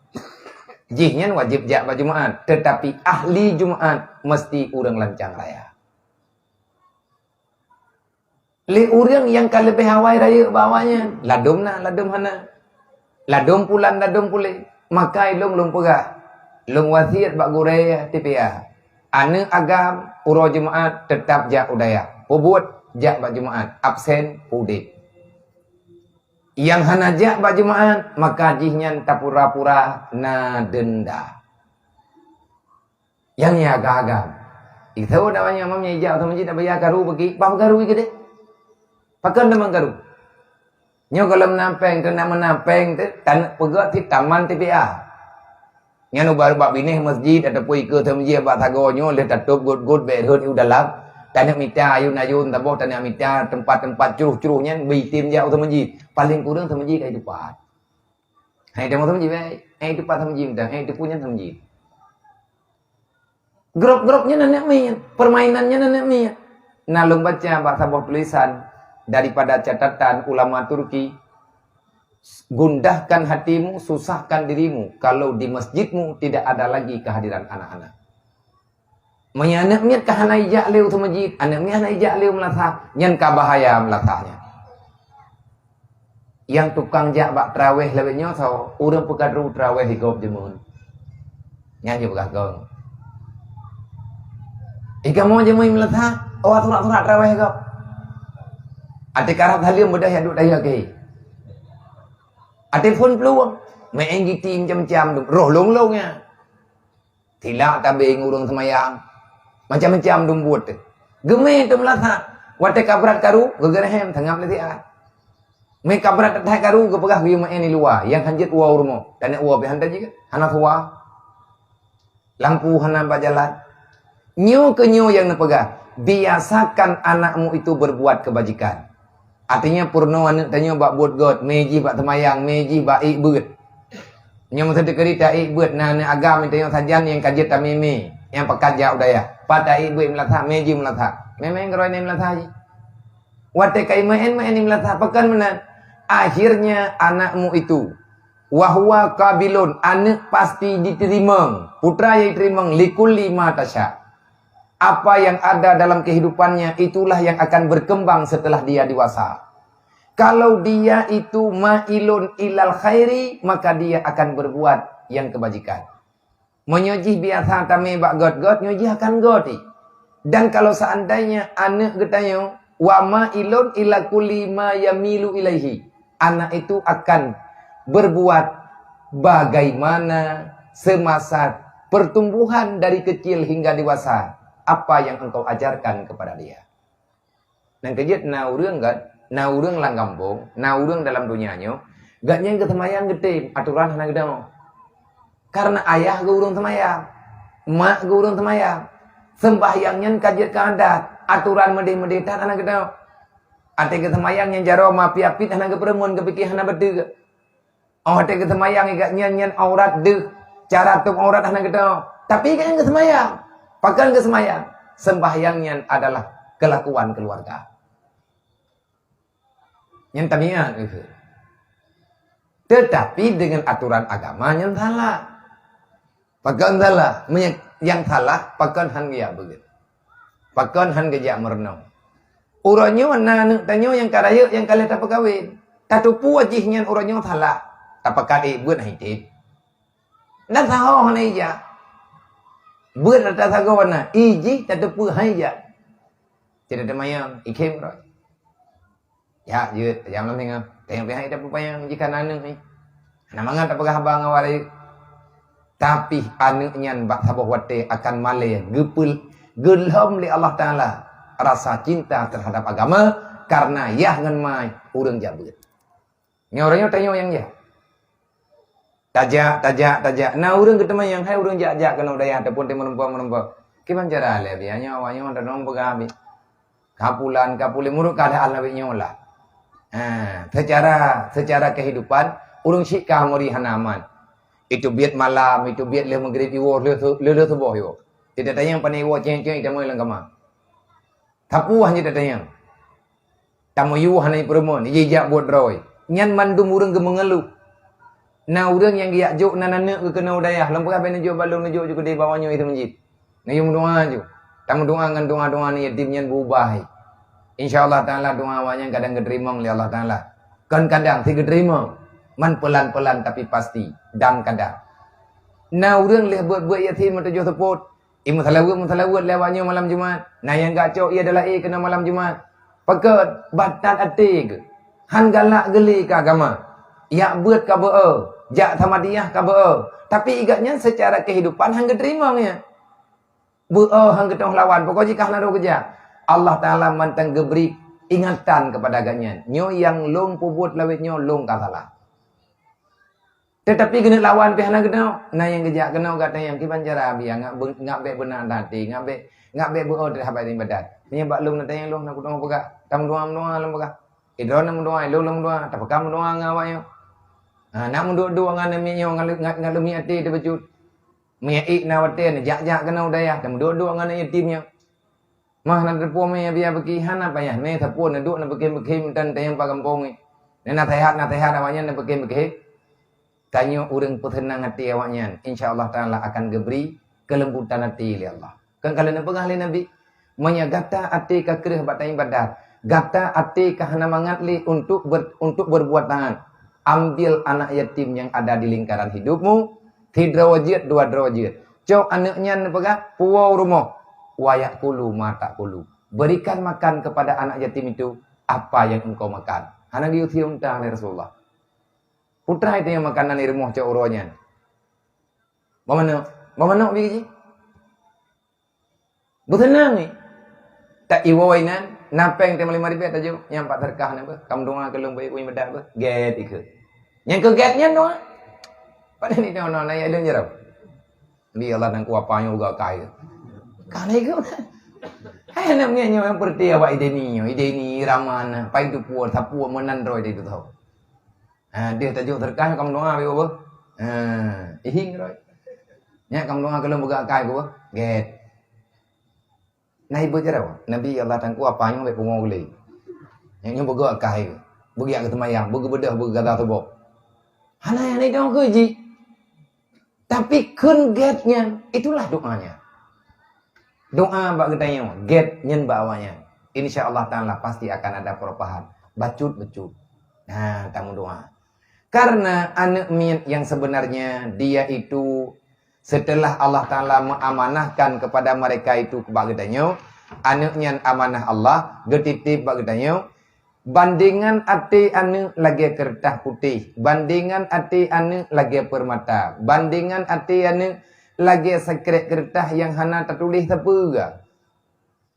[SPEAKER 1] Jihnya wajib jak Jumaat, tetapi ahli Jumaat mesti urang lancang raya. Le urang yang kalebih hawai raya bawanya, ladum hana. Ladum pulan ladum pule. Makai long pegah. Long wasiat bak guraya TPA. Ane agam uro Jumaat tetap jak udaya. Pobut jak bak Jumaat, absen udit. Yang hana jak bak Jumaat maka jihnya tak pura-pura na denda. Yang ya agam. Itu namanya mamnya ijak atau masjid tak bayar garu bagi. Apa garu iki deh? Pakai nama garu. Nyo kalau menapeng tu nak menapeng tu tan pegat di taman TPA. Yang baru bak binih masjid ataupun ikut masjid bak tagonyo le tatup gut-gut berhut u dalam. Tanah mita ayun-ayun taboh tanah mita tempat-tempat curuh-curuhnya bitim jauh sama masjid. Paling kurang sama masjid kayak depan. Hai demo sama masjid, depan sama masjid dah, itu punya sama masjid. Grup-grupnya nenek mi, permainannya nenek mi. Nalung baca bak sebuah tulisan daripada catatan ulama Turki. Gundahkan hatimu, susahkan dirimu kalau di masjidmu tidak ada lagi kehadiran anak-anak. Menyanak miat kah hana ijak leu tu masjid, anak miat hana ijak leu melatah, nyan ka bahaya melatahnya. Yang tukang jak bak traweh lebihnya so, urang pekadru traweh higop jemun. Nyan je begagong. Ika mau jemun melatah, awak turak-turak traweh higop. Ate karap halim mudah yang duk daya ke. Ate pun peluang, main giti macam-macam roh long-longnya. Tilak tabing urang semayang. Macam-macam dum buat tu. Gemeh tu melatah. Wate kabrat karu, gegerahem tangap leti ah. Me kabrat tak karu, gepegah biu main ni luar. Yang hanjit uau rumah. Dan uau pi hantar juga. Hana tua. Lampu hana berjalan. Nyo ke nyo yang nepegah. Biasakan anakmu itu berbuat kebajikan. Artinya purno anak tanya bak buat god, meji bak temayang, meji bak ik beut. Nyo masa dekeri tak ik beut, nah agam tanya sajan yang kajet tamimi. Yang pekerja udah ya. Pada ibu melatah, meji melatah. Memang ngeroy melatah aja. Wate kai main melatah pekan menan. Akhirnya anakmu itu wahwa kabilun, anak pasti diterima. Putra yang diterima likulli ma tasya. Apa yang ada dalam kehidupannya itulah yang akan berkembang setelah dia dewasa. Kalau dia itu ma'ilun ilal khairi, maka dia akan berbuat yang kebajikan. Menyojih biasa kami bak god nyojih akan godi. Dan kalau seandainya anak getanya wa ma'ilun ila kulli ma yamilu ilaihi, anak itu akan berbuat bagaimana semasa pertumbuhan dari kecil hingga dewasa apa yang engkau ajarkan kepada dia. Nang kejut naurung lang kampung, naurung dalam dunianya, gatnya ketemayang gede aturan hana gedang. Karena ayah ke urung temayang, mak ke urung temayang, sembahyangnya kajian ke adat, aturan medeh-medetan anak gedang. Ate ke temayang yang jaro mapi-apit anak ke perempuan ke pikir anak berdua. Oh ate ke temayang ikat nyan aurat deh, cara tuk aurat anak gedang. Tapi ikat yang ke temayang, pakan ke semayang, sembahyangnya adalah kelakuan keluarga. Yang tamian itu. Tetapi dengan aturan agama yang salah. Pakan salah, yang salah pakan han gaya begitu. Pakan han gaya merenung. Uranyo anak tanyo yang karaya yang kalian tak kawin. Tatupu wajihnya uranyo salah. Apakah buat hidup? Nak tahu hana ija. Buat rata sagawana iji tatupu hanya. Tidak ada mayang ikem roy. Ya, jut, jangan tengok. Tengok pihak itu pupayang jika naneng ni. Anak mangat apakah abang awalai. Tapi anaknya bak sabah wate akan malai gepul gelham li Allah Ta'ala rasa cinta terhadap agama karena yah ngan mai urang jabut. Nya orangnya tanya yang ya. Tajak. Nah urang ketemu yang hai urang jak kena daya ataupun temu menumpang. Kiban cara le bianya awanya ada nom begabi. Kapulan muruk keadaan lawi nyola. Secara kehidupan urang syik ka mori hanaman. Itu biat malam, itu biat le maghrib iwo le subuh yo. Tidak tanya panai iwo ceng-ceng ita moy lang kama. Tapu hanya tidak tanya. Tamu yu hanai perempuan, ijak buat roy. Nyan mandum urang ge mengeluh. Na urang yang giak juk nanana ke kena udayah, lampah ben jo balung jo juga di bawahnya itu masjid. Ngayum doa jo. Tamu doa ngan doa ni yatim nyan berubah. Insyaallah taala doa awaknya kadang diterima oleh Allah Taala. Kan kadang si diterima. Man pelan-pelan tapi pasti dan kadang. Nah urang leh buat yatim atau jo support. Imu salawat lewatnya malam Jumat. Nah yang gacok ia adalah kena malam Jumat. Pakat batat ati ke. Han galak geli ke agama. Ya buat ka beu. Jak samadiyah ka beu. Tapi igatnya secara kehidupan hang terima nya. Beu hang ketong lawan. Pokok jika nado kerja. Allah Taala mantang geberi ingatan kepada agaknya. Nyo yang long pubut lawitnya long ka salah. Tetapi kena lawan pihak kenal. Nah yang kejak kenal kata yang kiban cara biar ngak be benar nanti ngak be buat terhadap ibadat. Ini bak lung nanti yang lung nak kutong pega. Tam doa lung pega. Idron nam doa lung doa. Tapi kamu doa ngawanya. Nak doa ngan minyo ngan lumi ati de bejut. Miai nawate jak kenal daya. Tam doa ngan yatimnya. Mah nak depo me biar bagi han apa ya. Me tapun nak doa nak bekim dan tayang pagampong ni. Nak tehat awaknya nak bekim. Tanya orang petenang hati awaknya. InsyaAllah Ta'ala akan geberi kelembutan hati oleh Allah. Kan kalau nak pengah Nabi. Menyagata hati ke kerih batai ibadat. Gata hati ke hana mangat li untuk berbuat tangan. Ambil anak yatim yang ada di lingkaran hidupmu. 3 derajat, 2 derajat. Cok anaknya nak pegah. Puau rumah. Wayak kulu, mata kulu. Berikan makan kepada anak yatim itu. Apa yang engkau makan. Hana diutir untah oleh Rasulullah. Putra itu yang makanan di rumah cak uronya. Mana biji? Butenang ni. Tak iwainan, napeng tema 5 ribu tajuk yang 4 terkah ni apa? Kamu doa ke lung baik wei medak apa? Get ikut. Yang ke getnya doa. Pada ni doa na ya lung jarap. Bi Allah nang ku apa yang uga kai. Kai ke. Hai namanya yang perti awak ide ni ramana, pai tu puan sapu menandroi dia tu tahu. Dia tajuk terkah kamu doa apa? Ihing roi. Nya kamu doa kalau buka kai gua, get. Nah ibu jera, Nabi Allah tangku apa yang be pungo gule. Yang buka kai, bugi ke temayang, bugi bedah, bugi kata tubuh. Hana yang ini dong kuji. Tapi kun getnya, itulah doanya. Doa bak getanya, get nyen bawanya. Insya Allah Ta'ala pasti akan ada perubahan. Bacut. Nah, tamu doa. Karena anak mian yang sebenarnya dia itu setelah Allah Ta'ala mengamanahkan kepada mereka itu bak getanya, anaknya amanah Allah, getitip bak getanya, bandingan ati anu lagi kertas putih, bandingan ati anu lagi permata, bandingan ati anu lagi sekret kertas yang hana tertulis tepuga.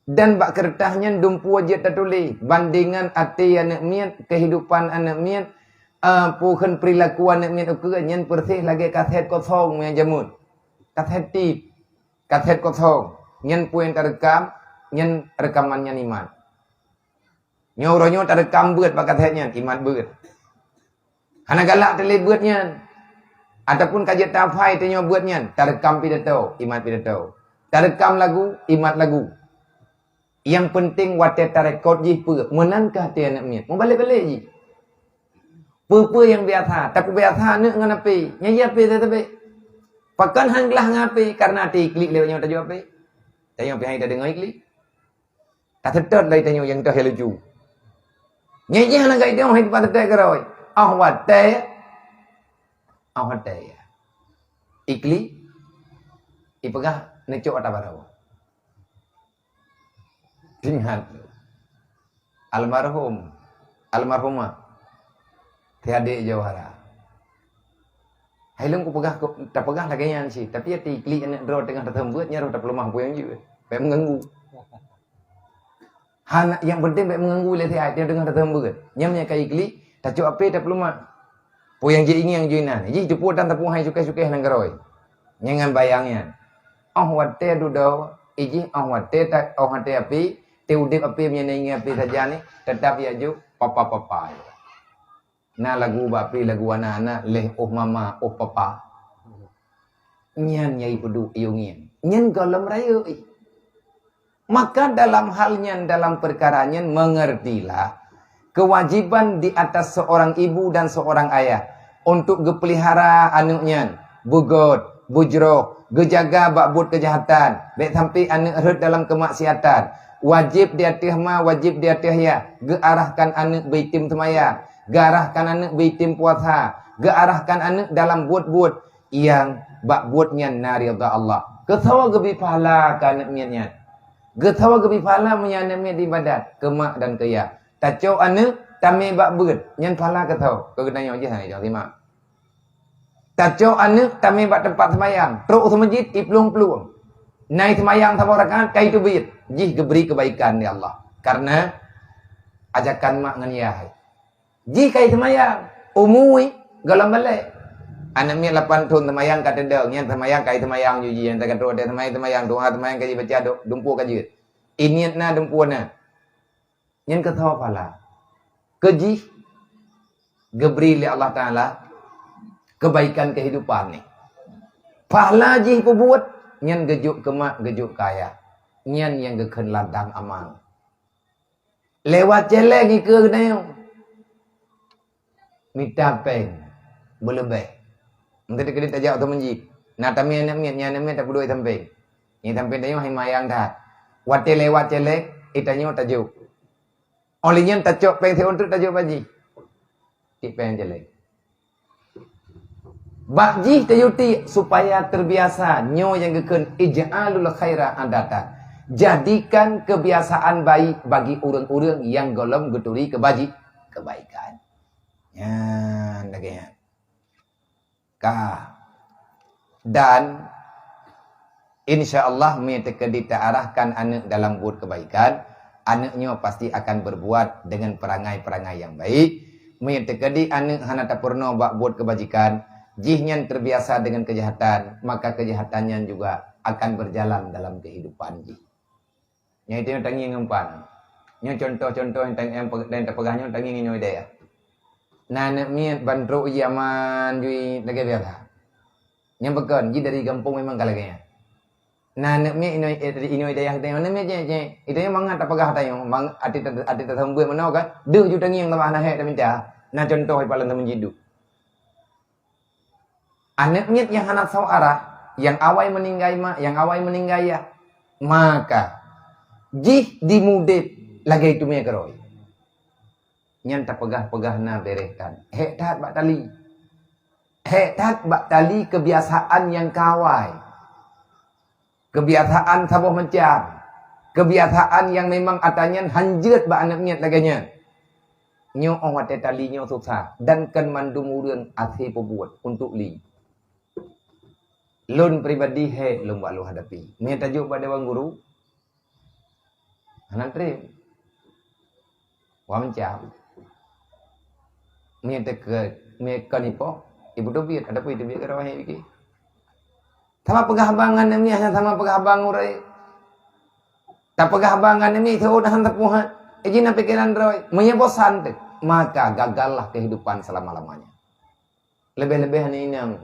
[SPEAKER 1] Dan bak kertasnya dumpu aja tertulis, bandingan ati anak mian, kehidupan anak mian, pukan perilaku anak mian ukuran yang bersih lagi kaset kosong yang jamun, kaset tip, kaset kosong, yang puan terekam, yang rekamannya iman. Nyoronyo terekam beut bak kasetnya iman beut. Hana galak terlebih beutnya. Ataupun kajian tafai tanya buatnya, terekam pidato, iman pidato. Terekam lagu, iman lagu. Yang penting watet tarekod ji pe, menankah dia nak miat. Mau balik-balik ji. Pe yang biasa, tapi biasa nak dengan api. Nyai api tetapi. Pakan hanglah ngapi karena ati klik lewatnya tajuk api. Tanya api hai dah dengar klik. Tak tetap lagi tanya yang dah lucu. Nyai nak gai dia hai pada tak keroi. Watet. Ya. Ikli ipegah necok atas barau. Ingat almarhumah tiade jawara. Hailung ku tak pegah lagi yang sih, tapi ya ikli anak draw tengah datang buatnya roh tak pelumah puyang juga. Baik mengganggu. Hana yang penting baik mengganggu le dia dengan datang buat. Nyamnya kai ikli tak cok ape tak pelumah. Puyang je ingin yang juinan. Ji jeput dan tepung hai sukai-sukai nang garoi. Nyangan bayangnya. Wate dudau iji wate tak wate api te udip api menyenangi api saja ni tetap ya ju papa. Na lagu bapi lagu anak-anak leh mama papa. Nyan nyai pedu iungin. Nyan galam raya. Maka dalam halnya dalam perkaranya mengertilah kewajiban di atas seorang ibu dan seorang ayah untuk gepelihara anaknya, bugot, bujroh, gejaga bakbut kejahatan, baik sampai anak herd dalam kemaksiatan. Wajib dia tihma, wajib dia tihya, gearahkan anak baitim semaya, gearahkan anak baitim puasa, gearahkan anak dalam buat-buat yang bakbutnya narida Allah. Ketawa gebi pahala kan anak ketawa gebi pahala menyana miat ibadat, kemak dan kaya. Tacau anak tami bak beut nyen pahala ketau kegenanya aja sana jangan terima. Tacau anak tami bak tempat semayang teruk ke masjid iplung-plung naik semayang sama rakaat kai tu bait jih geberi kebaikan ya Allah karena ajakan mak ngan yah jih kai semayang umui galam balik anak mi 8 tahun semayang kata deng nyen semayang kai semayang juji yang tak kata ada semayang doa semayang kai baca dumpu kaji ini na dumpu na nyen ketawa pala keji geberi oleh Allah Ta'ala kebaikan kehidupan ni pahala ji buat nyen gejuk kemak gejuk kaya nyen yang geken ladang amal lewat jelek ni ke nayo minta peng berlebih mungkin kita tak jauh tu menjib nak tamia nak miat nyan nak tak perlu sampai ni sampai tayo hai mayang dah wate lewat jelek itanyo tajuk olehnya tajok peng theo untuk tajuk baji. Ti peng jelek. Baji tayuti supaya terbiasa nyo yang geken ij'alul khaira adatan. Jadikan kebiasaan baik bagi orang-orang yang golong geturi kebaikan. Ya, ndagaya. Dan insyaallah mereka ditaarahkan anak dalam buat kebaikan. Anaknya pasti akan berbuat dengan perangai-perangai yang baik. Menyertai anak hana tak pernah buat kebajikan, jihnya terbiasa dengan kejahatan, maka kejahatannya juga akan berjalan dalam kehidupan jih. Yang itu yang tangi ngempan. Yang contoh-contoh yang terpegahnya tangi nginyo dia. Nah, nak miat bandro yaman jui lagi biasa. Yang bekan, ji dari kampung memang kalaganya. Nah, nak mi ino daya hati mana mi je. Itu yang mangat apa gah tayo, mang ati tersambuat mana kan? Deh ju tangi yang tambah anak tak minta. Nah contoh paling temen jidu. Anak mi yang anak saudara, yang awai meninggai ya, maka jih dimudit lagi itu mi keroi. Nyan tak pegah na berekan. Tat bak tali. Tat bak tali kebiasaan yang kawai. Kebiasaan sabuh macam. Kebiasaan yang memang atanya hanjut ba anak niat laganya. Nyo awat tali nyo susah dan kan mandum urang ase pebuat untuk li. Lun pribadi lum ba lu hadapi. Mi tajuk pada wang guru. Hanantri. Wa macam. Mi mi kanipo. Ibu dobit ada pu itu biar rawah iki. Sama pegahbangan ni sama pegahbang urai. Tak pegahbangan ni sudah hantar puhat. Ijina pikiran roy, menyeposan maka gagallah kehidupan selama-lamanya. Lebih-lebih ni inang.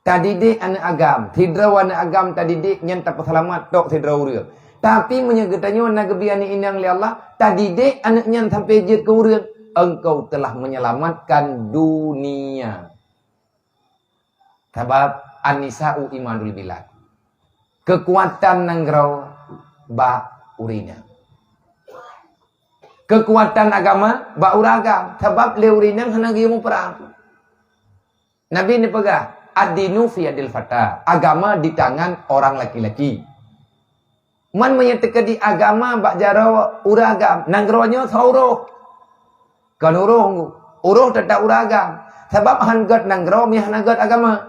[SPEAKER 1] Tadidik anak agam, tidraw anak agam tadidik nyen tak selamat tok tidraw urang. Tapi menyegetanyo nak gebiani inang li Allah, tadidik anak nyen sampai jet ke urang, engkau telah menyelamatkan dunia. Sebab An-Nisa'u imanul bilad. Kekuatan nangrau ba urina. Kekuatan agama ba uragam. Sebab le urina hana gimu perang. Nabi ni pegah. Ad-dinu fi adil fata. Agama di tangan orang laki-laki. Man menyatakan di agama bak jaro uragam. Nanggronya sauruh. Kan uruh tetap uragam. Sebab hangat nanggro mi hanagat agama.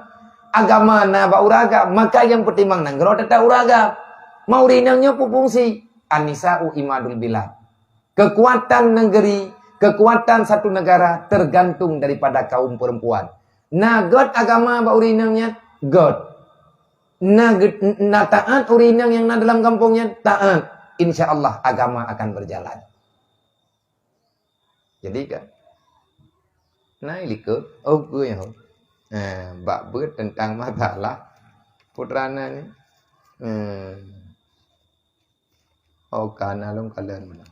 [SPEAKER 1] Agama na ba uragam, maka yang pertimbang nanggro tetap uragam. Mau rinangnya fungsi. An-Nisa'u imadul bilad. Kekuatan negeri, kekuatan satu negara tergantung daripada kaum perempuan. Na god agama ba urinangnya god. Na taat urinang yang na dalam kampungnya taat. Insya Allah agama akan berjalan. Jadi kan, nah ikut, gue yang bak ber tentang masalah putrana ni. Kana long kalian mana?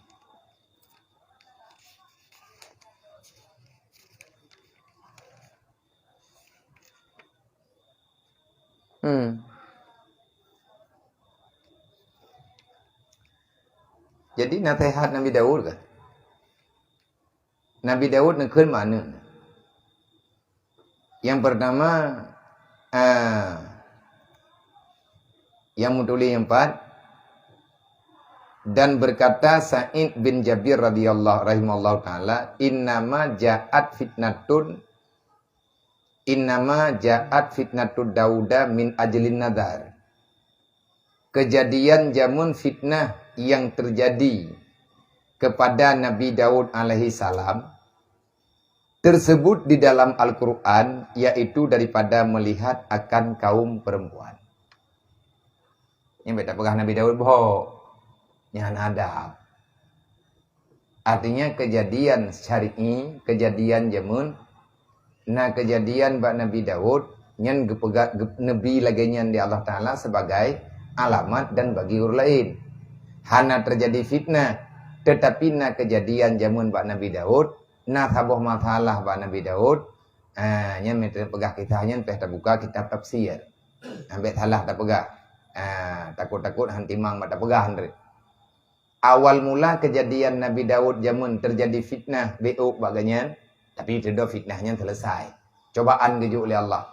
[SPEAKER 1] Jadi nasihat Nabi Daud kan? Nabi Daud nak mana? Yang pertama, yang mutulis yang empat, dan berkata Sa'id bin Jabir radhiyallahu rahimallahu taala, innama ja'at fitnatud Dauda min ajlin nadar. Kejadian jamun fitnah yang terjadi kepada Nabi Daud alaihi salam tersebut di dalam Al-Quran, yaitu daripada melihat akan kaum perempuan. Yang beda pegah Nabi Daud boh, yang adab. Artinya kejadian syar'i, kejadian jamun, nah kejadian bak Nabi Daud, yang Nabi laginya di Allah Ta'ala sebagai alamat dan bagi orang lain. Hana terjadi fitnah, tetapi nah kejadian jamun bak Nabi Daud, nah sabuh masalah ba Nabi Daud, nyen meter pegah kita nyen teh terbuka kitab tafsir. Ambek salah tak pegah. Takut-takut hantimang mata pegah andre. Awal mula kejadian Nabi Daud jamun terjadi fitnah BO baganyan, tapi tidak fitnahnya selesai. Cobaan gejuk oleh Allah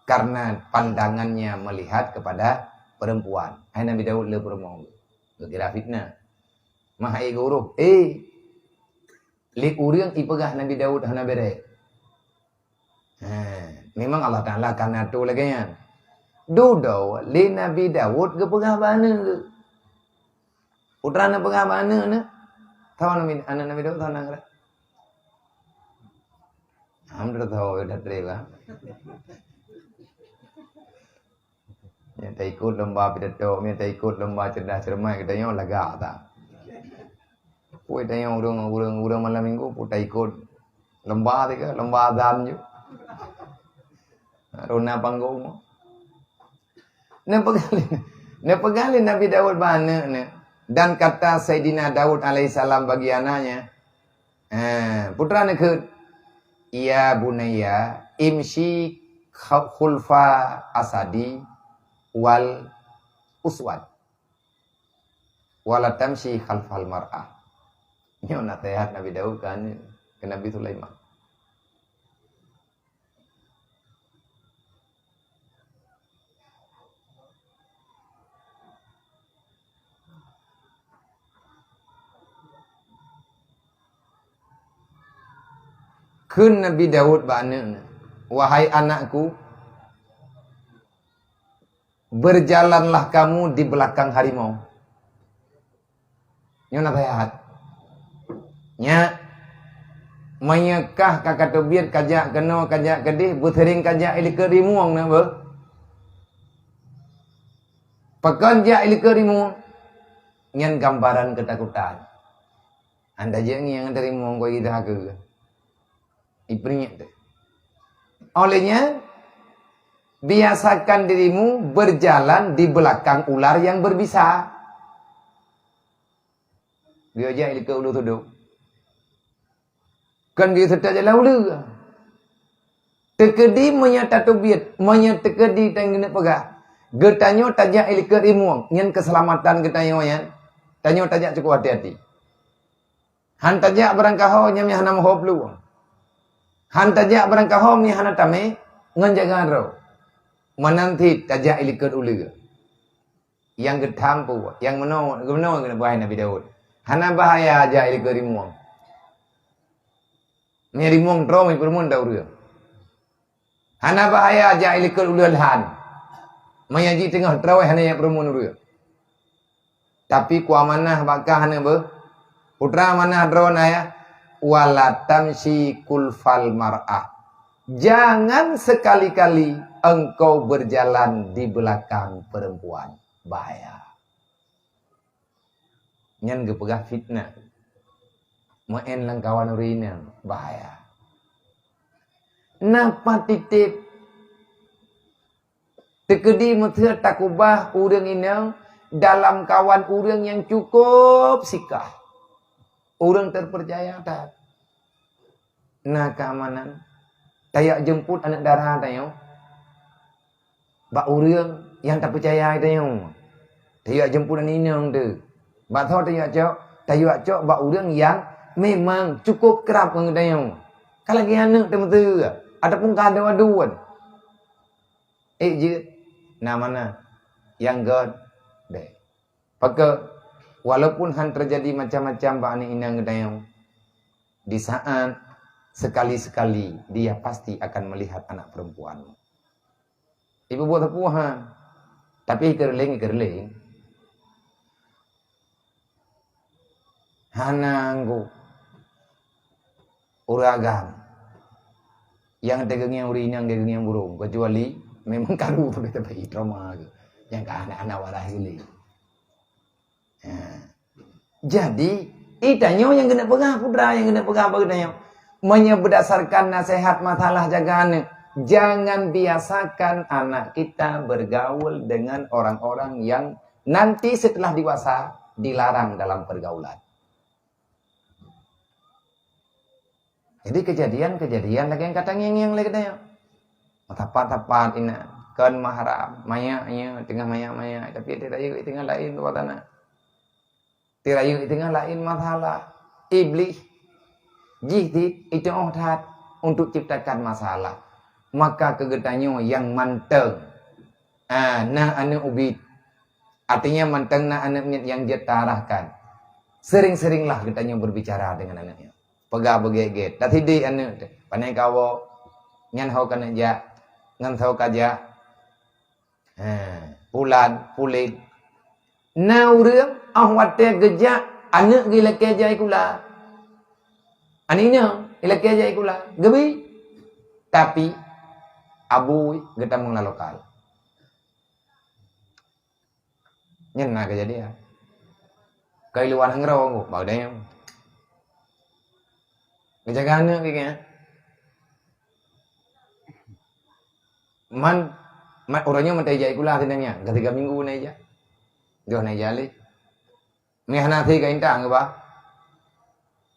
[SPEAKER 1] karena pandangannya melihat kepada perempuan. Hai Nabi Daud le perempuan. Kira fitnah. Mahai guru, li urang ipegah Nabi Daud hana bere. Memang Allah Ta'ala akan atur lagi kan. Dudo li Nabi Daud ke pegah mana ke? Putrana pegah mana na? Tahu anak Nabi Daud tahu nak? Hamdra tahu dah terima. Yang tak ikut lomba pidato, yang tak ikut lomba cerdas cermat katanya lega tak. Puai tanya urang malam minggu putai ikut lomba azan je. Rona panggung. Nepegali Nabi Daud bana ne. Dan kata Sayyidina Daud alaihissalam bagi anaknya, putra ne ke, ya bunaya imshi khulfa asadi wal uswad wala tamshi khalfal mar'ah. Nyo nasihat Nabi Daud kan ke Nabi Sulaiman. Kun Nabi Daud bana, wahai anakku, berjalanlah kamu di belakang harimau. Nyo nasihat. Nya menyekah kakak tobiat kajak kena kajak kedih bertering kajak ilika rimuang na ber. Pekan jak ilika rimuang nyan gambaran ketakutan. Anda je yang dari rimuang kau kita ke. Ipringat tu. Olehnya biasakan dirimu berjalan di belakang ular yang berbisa. Dia aja ilika ulu tuduk. Kan dia serta jalan ulu. Tekedi menyata tobiat, menyata-tekedi tanggung pegah. Getanyo tajak ilika rimuang, nyan keselamatan getanyo yan. Tanyo tajak cukup hati-hati. Han tajak barangkaho nyam hana moho peluang. Han tajak barangkaho mi hana tame nganjaga ro. Menanti tajak ilika ulu. Yang getampu, yang meno kena bahaya Nabi Daud. Hana bahaya aja ilika rimuang. Ni rimuang tro mi permun dah urang. Hana bahaya aja ilika ulu han. Mayaji tengah tro hana yang permun urang. Tapi ku amanah bakah hana be. Putra manah dro naya wala tamshi kulfal mar'ah. Jangan sekali-kali engkau berjalan di belakang perempuan. Bahaya. Nyan gepegah fitnah. Main lang kawan urina. Bahaya. Napa titip. Tekedi mutia takubah urang inang. Dalam kawan urang yang cukup sikah. Urang terpercaya tak. Nah keamanan. Tayak jemput anak darah tayo. Bak urang yang tak percaya tayo. Tayak jemput anak inang tu. Bak tahu tayak cok bak urang yang memang cukup kerap dengan tayo. Kalau lagi anak tu adapun kada-waduan. Je namana yang God deh. Maka walaupun han terjadi macam-macam bani inang gedayang, di saat sekali-sekali dia pasti akan melihat anak perempuan. Ibu buat tapuhan. Tapi kerling. Hanangku uragam. Yang tegangnya urinang tegangnya burung. Kecuali memang karu tu kita bagi trauma ke. Yang ke anak-anak walah gili. Jadi itanyo yang kena pegang putra yang kena pegang bagiannya. Berdasarkan nasihat masalah jagaan. Jangan biasakan anak kita bergaul dengan orang-orang yang nanti setelah dewasa dilarang dalam pergaulan. Jadi kejadian lagi yang kata yang lagi katanya. Tapat ini kan mahram mayanya tengah maya tapi tidak juga tengah lain buat anak. Tidak juga tengah lain masalah iblis jihad itu obat untuk ciptakan masalah. Maka kegetanyo yang manteng. Nah anu ubid. Artinya manteng nah anu yang dia tarahkan. Sering-seringlah getanyo berbicara dengan anaknya. Pegah begeget. Tadi di anu panai kawo nyan hau kana ja ngan hau kaja. Pulan pulit. Na urang ahwate geja anak gila kejai kula. Aninya ila kejai kula. Gebi. Tapi abu geta mengla lokal. Nyen na kejadian. Kailuan hangrong bau dayang. Kejagaan kayaknya. Man Orangnya mentai jai kula tinanya, ketiga minggu naik ja. Dia naik jali. Mehana thi kain tang ba.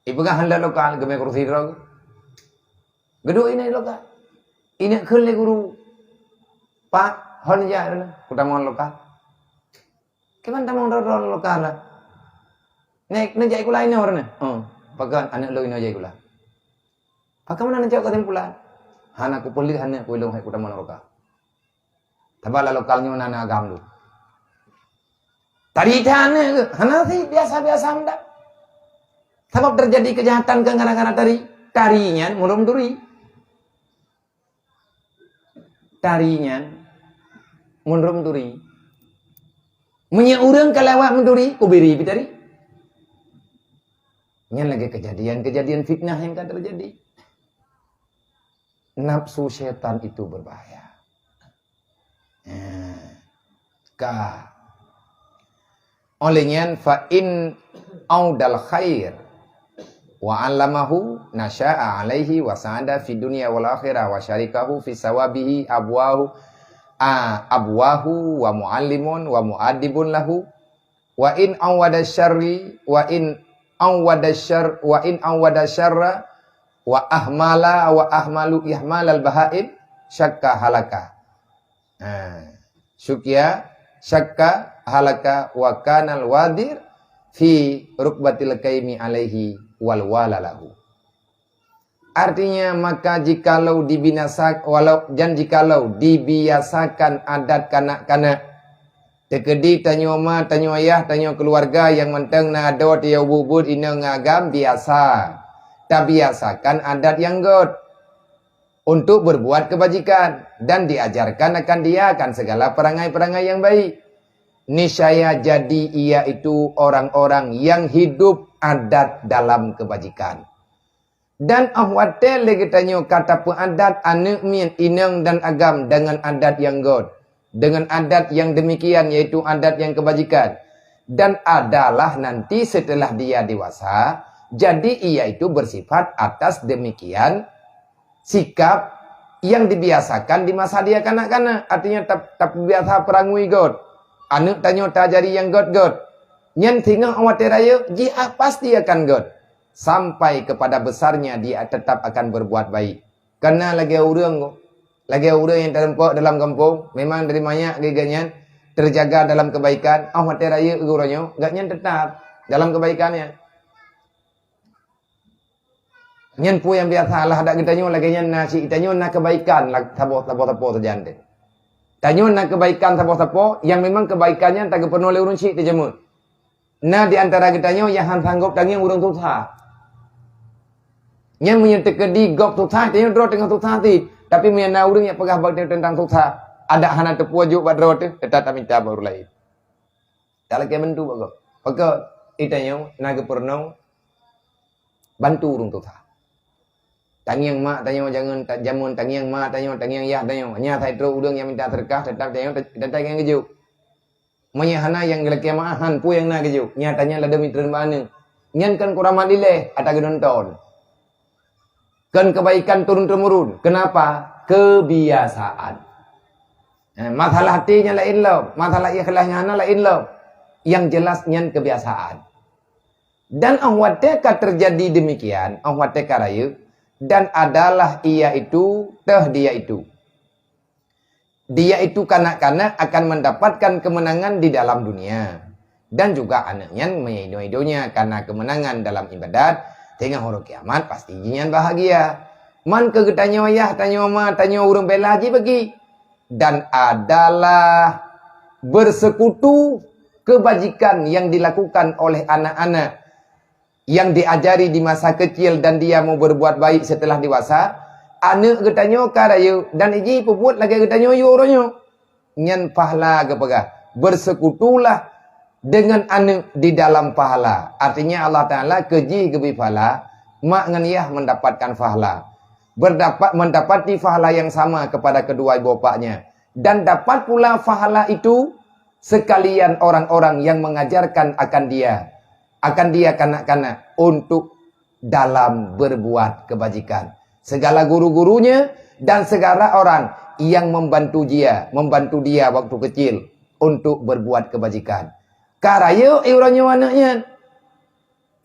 [SPEAKER 1] Ibu kan hendak lokal game kursi drog. Gedung ini lokal. Ini khule guru. Pak, hon ja na, kutamon lokal. Keman tamong ron lokal lah. Nek jai kula ini orangnya. Pagan anak lo ini jai kula. Pakai mana nanti kau tempulan? Hana ku pelik hana ku ilong hai kutamon lokal. Tabala lokalnya nana agam lu. Tadi tanya, hana sih biasa-biasa ndak. Sebab terjadi kejahatan ke gara-gara tarinya murum duri. Tarinya murum duri. Punya orang kelewat menduri, kubiri bidari. Nyan lagi kejadian fitnah yang kan terjadi. Nafsu setan itu berbahaya. Olehnya fa in audal khair wa 'allamahu nasya'a 'alaihi wa sa'ada fi dunya wal akhirah wa syarikahu fi sawabihi abwahu wa muallimun wa mu'addibun lahu wa in awada syarri wa in awada syarra wa ahmalu ihmalal bahaim syakka halaka. Syakka halaka wa kanal wadir fi rukbatil kaimi alaihi wal walalahu. Artinya maka jikalau dibiasakan adat kanak-kanak tekedi tanyo ma tanyo ayah tanyo keluarga yang menteng na ado tiau bubut ina ngagam biasa. Tak biasakan adat yang god untuk berbuat kebajikan dan diajarkan akan dia akan segala perangai-perangai yang baik. Niscaya jadi ia itu orang-orang yang hidup adat dalam kebajikan. Dan ahwate lagi tanya kata adat anu min inang dan agam dengan adat yang god. Dengan adat yang demikian yaitu adat yang kebajikan. Dan adalah nanti setelah dia dewasa, jadi ia itu bersifat atas demikian sikap yang dibiasakan di masa dia kanak-kanak. Artinya tak biasa perangui god. Anu tanya tajari yang god. Nyen tinggal awat raya, dia pasti akan god. Sampai kepada besarnya dia tetap akan berbuat baik. Karena lagi orang yang terlempak dalam kampung, memang dari banyak giganya terjaga dalam kebaikan. Awat raya gurunya, gaknya tetap dalam kebaikannya. Nyen pu yang biasa lah ada kita nyo lagi nyen nasi kita nyo nak kebaikan lah tapo terjadi. Tanyo nak kebaikan tapo yang memang kebaikannya tak perlu oleh urun sik terjemur. Nah di antara kita nyo yang sanggup tanyo urung susah. Nyen punya tekedi gop susah tanyo dro tengah susah ti, tapi punya urung yang pegah bak tentang susah. Ada hana tepujuk bak dro tu, tetap minta baru lain. Tak lagi bantu bago. Bago itanyo nak pernah bantu urung susah. Tangiang mak tanyo jangan tak jamun tangiang mak tanyo tangiang yah tanyo nya thai tro udang yang minta terkah tetap tanyo tetap yang keju manya hana yang gelek maahan pu yang na keju nya tanya la demi tren bane nyan kan kurang dileh ada gedonton kan kebaikan turun temurun kenapa kebiasaan masalah hatinya lain lo masalah ikhlasnya hana lain lo yang jelas nyan kebiasaan dan ahwateka terjadi demikian ahwateka rayu dan adalah ia itu dia itu kanak-kanak akan mendapatkan kemenangan di dalam dunia dan juga anaknya menyido-idonya karena kemenangan dalam ibadat tengah huru kiamat pasti jinyan bahagia man kegetanyo ayah tanyo ma tanyo urang bela haji bagi dan adalah bersekutu kebajikan yang dilakukan oleh anak-anak yang diajari di masa kecil dan dia mau berbuat baik setelah dewasa, anak getanyo karayu dan iji puput lagi getanyo yuronyo. Nyan pahala kepegah. Bersekutulah dengan anak di dalam pahala. Artinya Allah Ta'ala keji kebi pahala, mak nganiyah mendapatkan pahala. Mendapati pahala yang sama kepada kedua ibu bapaknya. Dan dapat pula pahala itu sekalian orang-orang yang mengajarkan akan dia kanak-kanak untuk dalam berbuat kebajikan. Segala guru-gurunya dan segala orang yang membantu dia waktu kecil untuk berbuat kebajikan. Karaya iuranyo anaknya.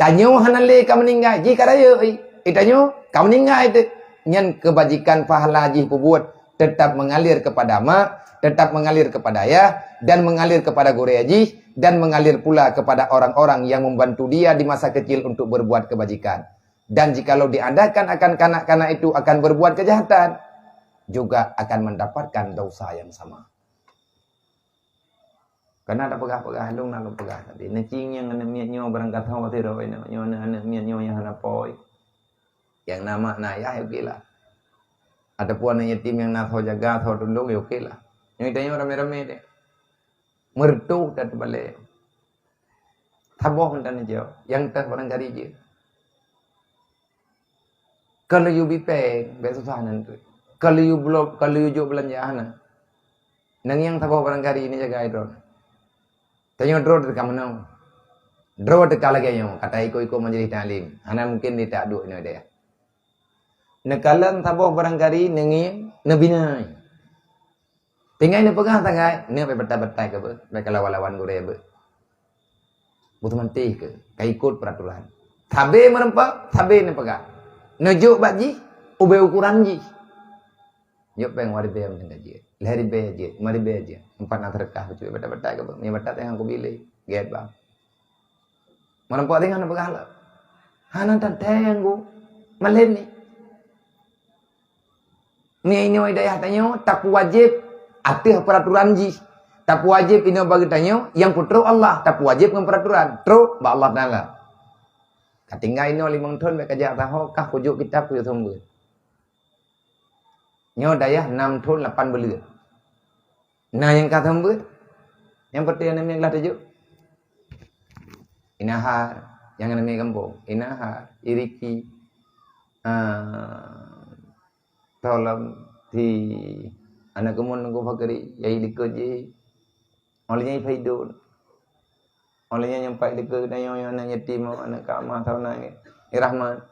[SPEAKER 1] Tanyo hanale ka meninggal ji karaya itanyo ka meninggal itu. Nyen kebajikan pahala ji buat tetap mengalir kepada mak, tetap mengalir kepada ayah, dan mengalir kepada guru haji, dan mengalir pula kepada orang-orang yang membantu dia di masa kecil untuk berbuat kebajikan. Dan jikalau diadakan akan kanak-kanak itu akan berbuat kejahatan, juga akan mendapatkan dosa yang sama. Karena ada pegah-pegah long nak pegah tadi. Necing yang anak miatnya berangkat hawa tiroy nak anak miatnya yang anak poi. Yang nama naya okeylah. Ada pun anak yatim yang nak tahu jaga tahu tolong okeylah. Yang itanya rame-rame deh. Mertu dan balik. Taboh dan jauh. Yang tak orang cari je. Kalau you bipeng, besok nanti. Kalau you jauh belanja anak. Nang yang taboh orang cari ini jaga itu. Tanya draw dekat mana? Draw dekat lagi yang kata iko menjadi talim. Anak mungkin dia tak duk ini dia. Nekalan taboh barangkali nengi nebinai. Tinggal ni pegang tangai, ni pe betai-betai ke be, pe lawan-lawan gore be. Butuh mantih ke, kai ikut peraturan. Tabe merempak, tabe ni pegang. Nejuk baji, ube ukuran ji. Yuk peng wari be macam gaji. Lehari be aja, mari be aja. Empat nak terkah cuy betai-betai ke be. Ni betai tengah aku pilih. Get bang. Merempak tengah ni pegang lah. Hanan tak tenggu. Malen ni. Ni ini hidayah tanya, tak wajib atih peraturan ji. Tak wajib ini bagi tanya, yang putru Allah, tak wajib dengan peraturan. Tru, ba Allah Ta'ala. Katinggal ini oleh mengton, mereka jatuh tahu, kah kujuk kitab kujuk sumber. Nyo dayah 6 tahun 8 bulan. Nah yang kata sumber, yang pertama yang telah tujuk. Inahar, yang namanya kampung. Inahar, iriki, tolong di anak kemun nunggu fakiri yai dikeji olehnya faidun olehnya nyampai deke dayo anak yatim anak kamah tahu nang irahmat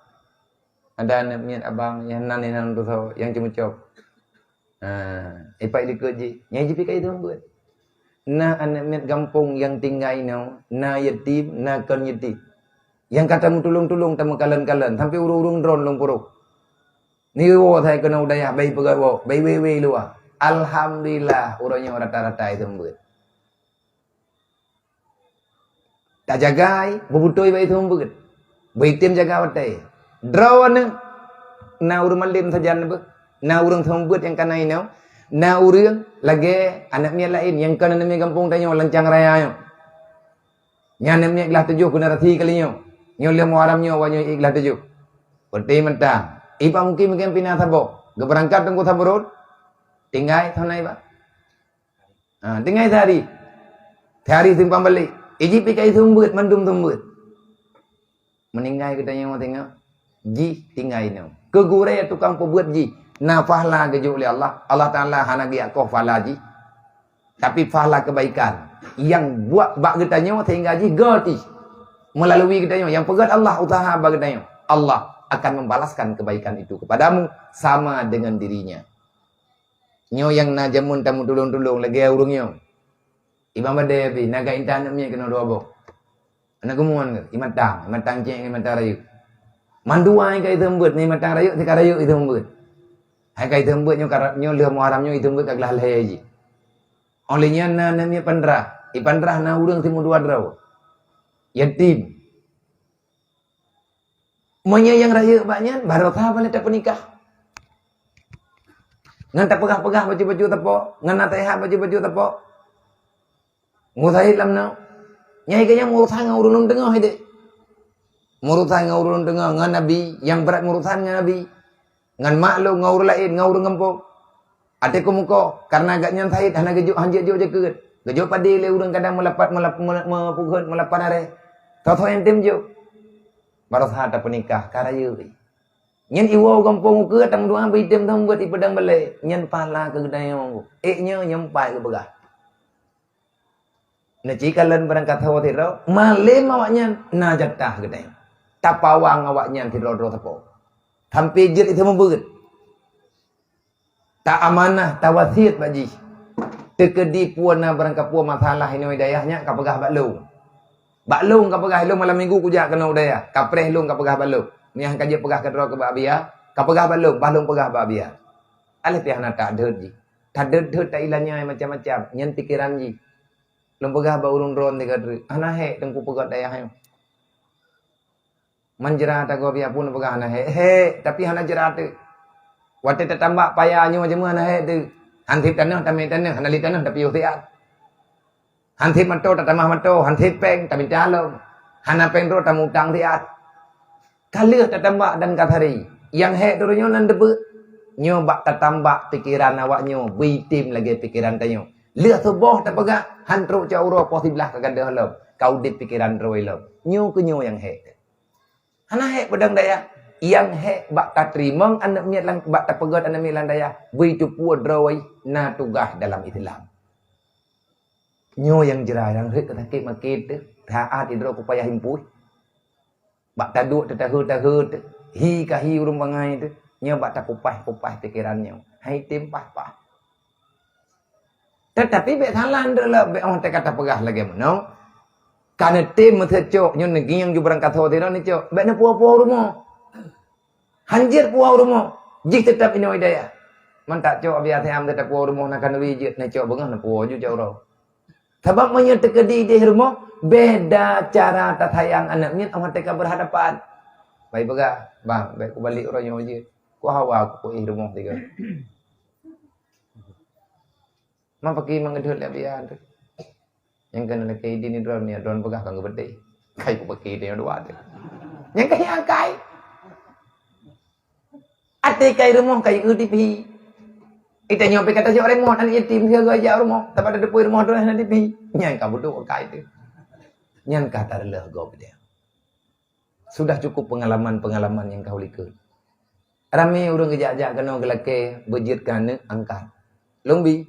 [SPEAKER 1] ada anak miat abang yang nan tu tahu yang cemecop ipai dikeji nyai jipi kai tu buat na anak miat kampung yang tinggal ino na yatim na kan yatim yang kata mu tulung-tulung tamu kalan-kalan sampai urung-urung drone long puruk ni wo thai kena udaya bai pegat wo bai we luar. Alhamdulillah orangnya rata-rata itu membuat. Tak jagai, bubutoi bai itu membuat. Bai tim jaga watai. Drawan na urang malim saja nabe. Na urang membuat yang kana ini. Na urang lagi anak miat lain yang kana nami kampung tanya lancang raya yo. Nya nami ikhlas tujuh kuna rati kalinya. Nyo le muaramnya wanyo ikhlas tujuh. Berarti mentang. Ipa mungkin pindah tabo. Geberangkat tunggu taburut. Tinggal tahun ni, Pak. Tinggal sehari. Sehari simpang balik. Iji pikai tumbut, mandum tumbut. Meninggal kita yang tengok. Ji tinggal ini. Kegurai tukang pembuat ji. Na fahla kejuk oleh Allah. Allah Ta'ala hana biak kau fahla ji. Tapi fahla kebaikan. Yang buat bak kita nyo tinggal ji gerti. Melalui kita nyo. Yang pegat Allah usaha bak kita nyo. Allah akan membalaskan kebaikan itu kepadamu sama dengan dirinya. Nyo yang na jamun tamu tulung-tulung lagi urungnya. Imam badai api naga intan namnya kena dua bok. Anak kemuan ke imatang ceng imatang rayu. Manduai kai tembut ni imatang rayu ti karayu itu tembut. Hai kai tembut nyo leh muharamnya itu tembut kaglah leji. Olehnya na namanya pandrah. Ipandrah na urung timu dua draw. Yatim. Monya yang rayu banyak barokah balik tak penikah. Ngan tak pegah-pegah baju-baju tepo, ngan nataihah baju-baju tepo. Ngusahid lam nau. Nyai kaya ngurusah ngurunun tengah hide. Ngurusah ngurunun tengah ngan nabi yang berat ngurusannya nabi. Ngan maklum ngurus lain ngurus ngempok. Ate kumuko karena agak nyantai hana gejuk hanjek jo je keut. Gejuk padi le urang kadang melapat melapat are. Tahu yang tim jo. Barasah tak penikah karayu. Nyen iwo kampung ke tang dua bitem tang buat di pedang balik. Nyen pala ke gedai ngku. Nya nyampai ke begah. Na cikalan berangkat hawa tiro, malim awaknya na jatah gedai. Tapawang awaknya tiro ro tapo. Hampir jit itu membeut. Tak amanah, tak wasiat baji. Tekedi puan na berangkat puan masalah ini dayahnya kapagah baklung. Baklung kapagah lu malam minggu kujak kena dayah. Kapreh lu kapagah baklung. Ni hang kaje pegah kedro ke babia, kapagah baklung pegah babia. Alih pihana tak deut ji. Tak deut tak ilanya macam-macam. Nyen pikiran ji. Lum pegah ba urung ron tiga dri. Ana he tengku pegat dayah hayo. Manjera tak go biar pun pegah ana he tapi hana jera tu. Wate tambah payahnya macam mana he tu. Hantip tanah tamai tanah, hana li tanah tapi usiat. Hantip mato tak tamah mato, hantip peng tapi dalam. Hana peng ro tamu tang siat. Kalih tak tambah dan kathari. Yang he turunyo nan debu. Nyo bak tambah pikiran awaknyo, bitim lagi pikiran tanyo. Leh subuh tak pegah, hantruk cauro posiblah kagada halam. Kau dit pikiran roi lam. Nyo ke nyo yang he. Hana he pedang daya. Yang he bak tak terima anak miat lang bak tak pegat anak miat lang daya. Begitu puan roi na tugas dalam Islam. Nyo yang jerai yang hek sakit makit tu. Taat idro ku payah himpui. Bak tak duk tahu tu. Hi ka hi urung bangai tu. Nyo bak tak kupas pikirannya. Hai tempah-pah. Tetapi be salah adalah be orang tak kata pegah lagi mana. Karena tim mesti cok nyo negeri yang ju berangkat ho tira ni cok. Be na puah-puah rumah. Hanjir puah rumah. Jik tetap ino daya. Man tak cok biar tiam tetap puah rumah nak kan wijit na cok bengah na puah ju jauh ro. Sebab menyo tekedi di rumah beda cara tak sayang anak ni orang tak berhadapan. Baik pegah. Bang, baik ku balik orang nyo je. Ku hawa ku rumah tiga. Man pakai mengedut lah biar tu. Yang kena lagi di ni drone ni drone pegah kan gede. Kai ku pakai dia dua tu. Yang kai kai. Ate kai rumah kai UTP. Ita nyope kata jo remote ani yatim dia gaya rumah. Tapi ada depan rumah drone nanti pi. Nyang ka bodoh kai tu. Nyang kata leh go dia. Sudah cukup pengalaman-pengalaman yang kau likut. Ramai orang kejak-jak kena gelake bejit kana angkat. Lombi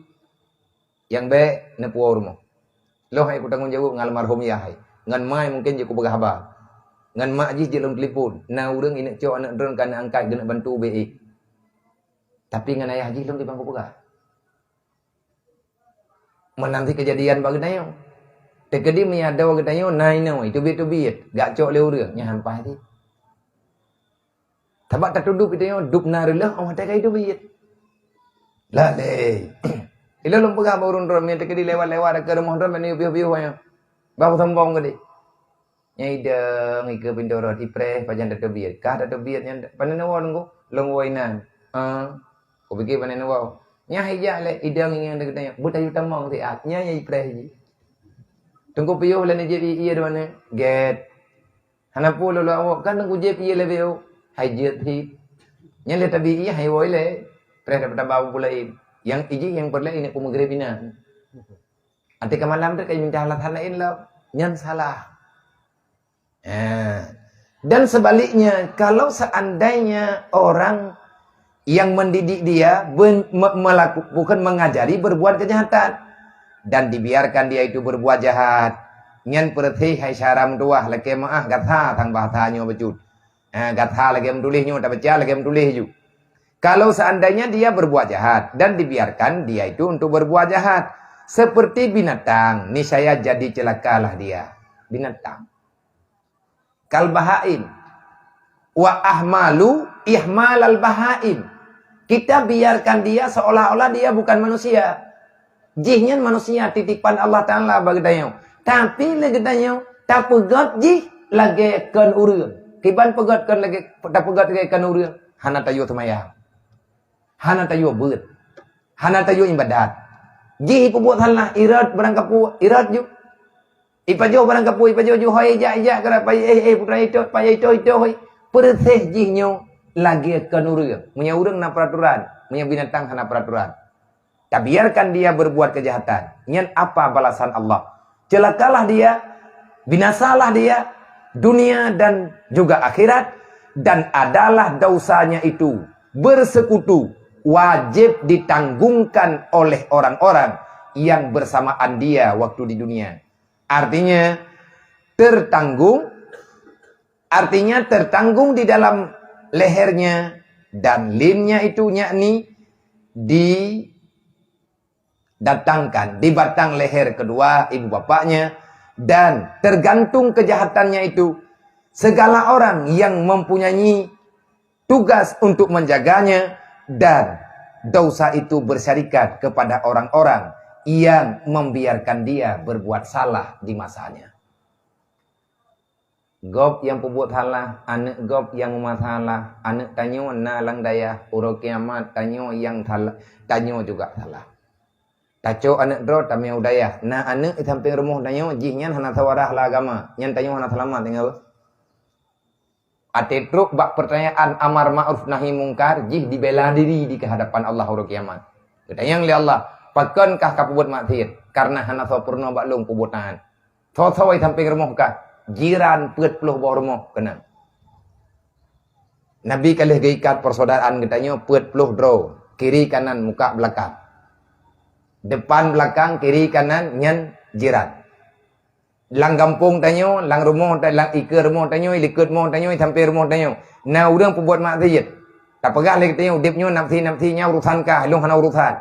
[SPEAKER 1] yang be na puau rumah. Loh hai ku tanggung jawab ngal marhum ya hai. Ngan mai mungkin je ku begah ba. Ngan mak ji je dalam telefon. Na urang ini cok anak drone kana angkat kena bantu BE. Tapi ngan ayah ji lom di bangku begah. Menanti kejadian bagi dayo. Tekedi menyada bagi dayo nai no itu bit. Gak cok le urang nya hampai ti. Tabak tak duduk itu dup narilah orang tak itu bit. Lah deh. Ilo lom pegah urun rom yang tekedi lewat-lewat ke rumah rom ni biu-biu ayo. Bawa sambong gede. Nyai deng ike pindoro ipre pajan tak bit. Kah tak bit nya panen won ko long wainan. Ko pikir panen won. Nya hija le idang yang dekat nya. But ayu tamang ti at nya ipre ji. Tunggu piu le ni jadi iya done. Get. Hana pu lo awak kan tunggu je piu le biu. Hai je thi. Nya le tabi iya hai woi le. Pre dapat bau pulain. Yang iji yang perle ini pemegrebinan. Nanti ke malam tu kayak minta alat lain lah. Nyan salah. Dan sebaliknya, kalau seandainya orang yang mendidik dia bukan mengajari berbuat kejahatan dan dibiarkan dia itu berbuat jahat, nyan perthi hai syaram tuah lagi maah gatha tang bahasanya becut. Gatha lagi menulisnya tak baca lagi menulis ju. Kalau seandainya dia berbuat jahat dan dibiarkan dia itu untuk berbuat jahat seperti binatang, niscaya jadi celakalah dia. Binatang. Kal bahain wa ahmalu ihmal al bahain. Kita biarkan dia seolah-olah dia bukan manusia. Jihnya manusia titipan Allah Taala bagi dayo. Tapi lagi dayo tak pegat jih lagi kan urang. Kiban pegat kan lagi tak pegat lagi kan urang. Hana tayo semayang. Hana tayo beut. Hana tayo ibadat. Jih pu buat salah irat berangkat pu irat ju. Ipajo barang kapui ipajo ju hoi ja kara pai putra itu pai itu hoi persih jihnyo lagi kan urang punya urang na peraturan punya binatang hana peraturan tak biarkan dia berbuat kejahatan nyan apa balasan Allah celakalah dia binasalah dia dunia dan juga akhirat dan adalah dosanya itu bersekutu wajib ditanggungkan oleh orang-orang yang bersamaan dia waktu di dunia. Artinya tertanggung di dalam lehernya dan limnya itu yakni didatangkan di batang leher kedua ibu bapaknya, dan tergantung kejahatannya itu, segala orang yang mempunyai tugas untuk menjaganya, dan dosa itu bersyarikat kepada orang-orang yang membiarkan dia berbuat salah di masanya. Gop yang perbuat salah, anak gop yang masalah, anak tanyo na lang daya, uro kiamat tanyo yang salah, tanyo juga salah. Taco anak dro tamyo daya, na anak samping rumah tanyo jihnya hana tawarah lah agama, nyan tanyo hana selamat tinggal. Ate truk bak pertanyaan amar ma'ruf nahi mungkar, jih dibela diri di kehadapan Allah uro kiamat. Ketanyang li Allah, pakankah kau perbuat maksiat karena hana sempurna bak long perbuatan. Sawai samping rumah kah? Jiran 40 bawah rumah kena. Nabi kalih gaikat persaudaraan katanya 40 draw, kiri kanan muka belakang. Depan belakang kiri kanan nyen jiran. Lang kampung tanyo, lang rumah, lang ikut rumah tanyo, likut rumah tanyo, sampai rumah tanyo. Nah urang pembuat maksiat. Tak pegah lagi tanyo dipnyo nafsi-nafsinya urusan kah, long hana urusan.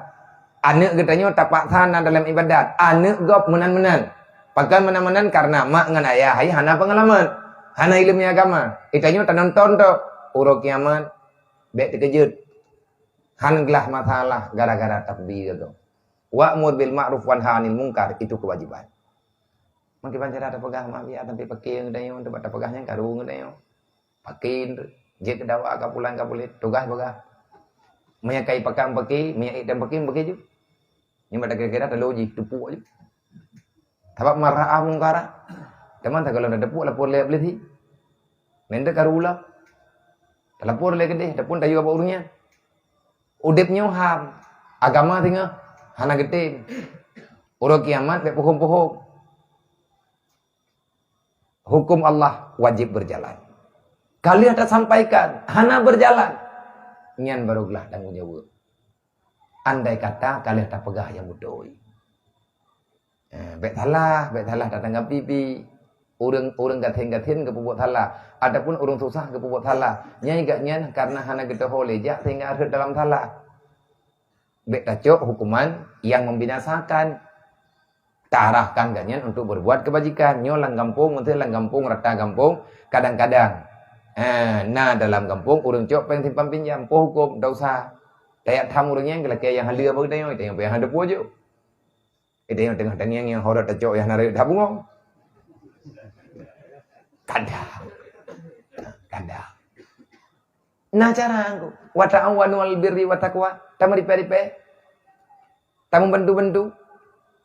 [SPEAKER 1] Anak katanya tak paksa dalam ibadat. Anak gop menan-menan. Pakai menan-menan karena mak dengan ayah, hana pengalaman, hana ilmu agama. Itanya tak nonton tu, urut kiamat, bek terkejut. Han gelah masalah gara-gara takbir tu. Wa'mur bil ma'ruf wanha 'anil munkar, itu kewajiban. Mungkin pancara ada pegah mak biar tapi pakai ngedayo, tempat ada pegahnya karu ngedayo. Pakai je kedawa ka pulang ka boleh tugas pegah. Menyakai pakam pakai, menyakai dan pakai ju. Yang pada kira-kira ada logik tepuk aja. Sebab marah mungkara. Teman tak kalau ada depuk lapor le boleh thi. Menda karula. Lapor le gede, dapun tayu apa urungnya. Udipnya ham. Agama tinggal hana gede. Urut kiamat be pohon-pohon. Hukum Allah wajib berjalan. Kalian tak sampaikan, hana berjalan. Nyan barulah tanggung jawab. Andai kata kalian tak pegah yang bodoh. Bet salah datang ke pipi. Orang gatin ke pembuat salah. Adapun orang susah ke pembuat salah. Nyai gaknya karena hana kita holejak sehingga ada dalam salah. Bet tacok hukuman yang membinasakan. Tarahkan ganyan untuk berbuat kebajikan. Nyo lang kampung, menteri lang kampung, rata kampung. Kadang-kadang. Nah dalam kampung, orang cok pengen simpan pinjam. Po hukum, tak usah. Tayak tham orangnya, kelaki yang halia bagi tayo. Itu yang pengen hadap wajib. Itu yang tengah tengah yang horat tacok yang narik tabung. Kadang. Nah cara aku. Wata'awanu al-birri wa taqwa. Tamu ripe-ripe. Tamu bantu-bantu.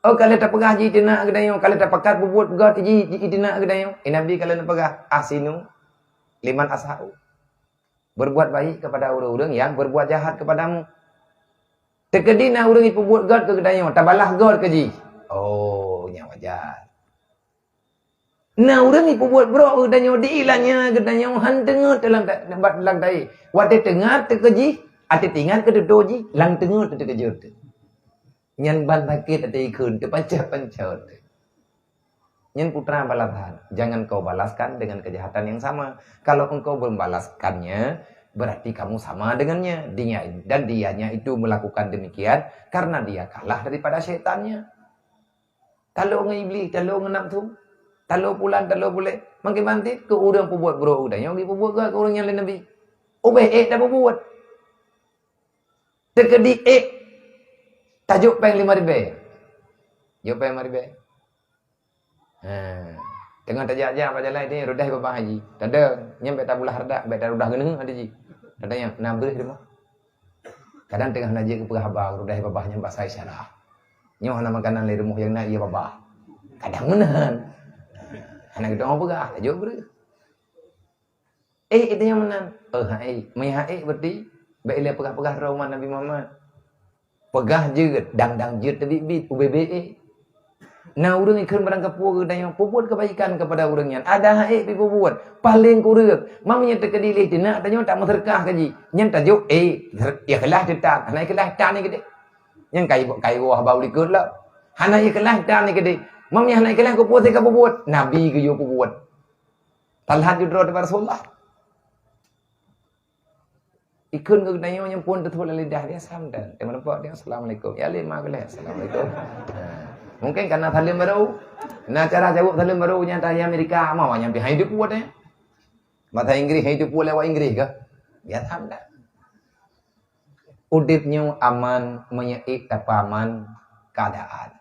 [SPEAKER 1] Oh kalau tak pegah ji dina gedayo, kalau tak pakat buat gad ji dina gedayo. Nabi kalau nak pegah asinu liman ashau. Berbuat baik kepada orang-orang yang berbuat jahat kepadamu. Tekedina orang itu buat gad ke gedayo, tabalah gad ke ji. Oh, nya wajar. Nah orang itu buat bro gedayo diilangnya gedayo han tengah dalam tempat lang dai. Wate tengah tekeji, ate tinggal ke doji, lang tengah tekejut. Nyan ban sakit ada ikun kepancet-pancet. Nyan putra balasan. Jangan kau balaskan dengan kejahatan yang sama. Kalau engkau membalaskannya, berarti kamu sama dengannya. Dan dianya itu melakukan demikian karena dia kalah daripada syaitannya. Kalau iblis, kalau nafsu, kalau pulang, kalau boleh. Makin mantit ke orang pembuat bro udah. Yang dibuat ke orang yang lain Nabi. Ubeh dah berbuat. Terkedi tajuk peng 5 ribu. Jauh peng 5 ribu. Tengah tajak-tajak pada jalan ini rodah bapa haji. Tak ada nyampe tabulah hardak, bet rodah geuneung ada ji. Tadanya nambeuh di mah. Kadang tengah naji ke pegah rodah babahnya bahasa isyarat. Nyoh na makanan le rumah yang na ieu babah. Kadang meunang. Anak kita mau pegah, tajuk ber. Itu yang menang. Mai berarti baik le pegah-pegah rumah Nabi Muhammad. Pegah je dang je tebit UBBE. Nah urang ikut berangkat puas dan yang buat kebaikan kepada orangnya. Ada haik pi buat paling kurang. Mamanya terkedilih dina tanya tak maserkah kaji. Nyen tajuk ikhlas tetap. Hana ikhlas tak ni gede. Nyen kai wah bau likut lah. Hana ikhlas tak ni gede. Mamanya hana ikhlas ko puas ka buat. Nabi ke yo buat. Talhat judro depan Rasulullah. Ikun ke dayo yang pun tertulis lidah dia samdan. Dia nampak dia assalamualaikum. Ya lima kali assalamualaikum. Mungkin karena salim baru. Nah cara jawab salim baru nya tanya Amerika mau nyampe hidup buatnya. Mata Inggris hidup lewat Inggris ke? Ya samdan. Udipnya aman, menyeik aman keadaan.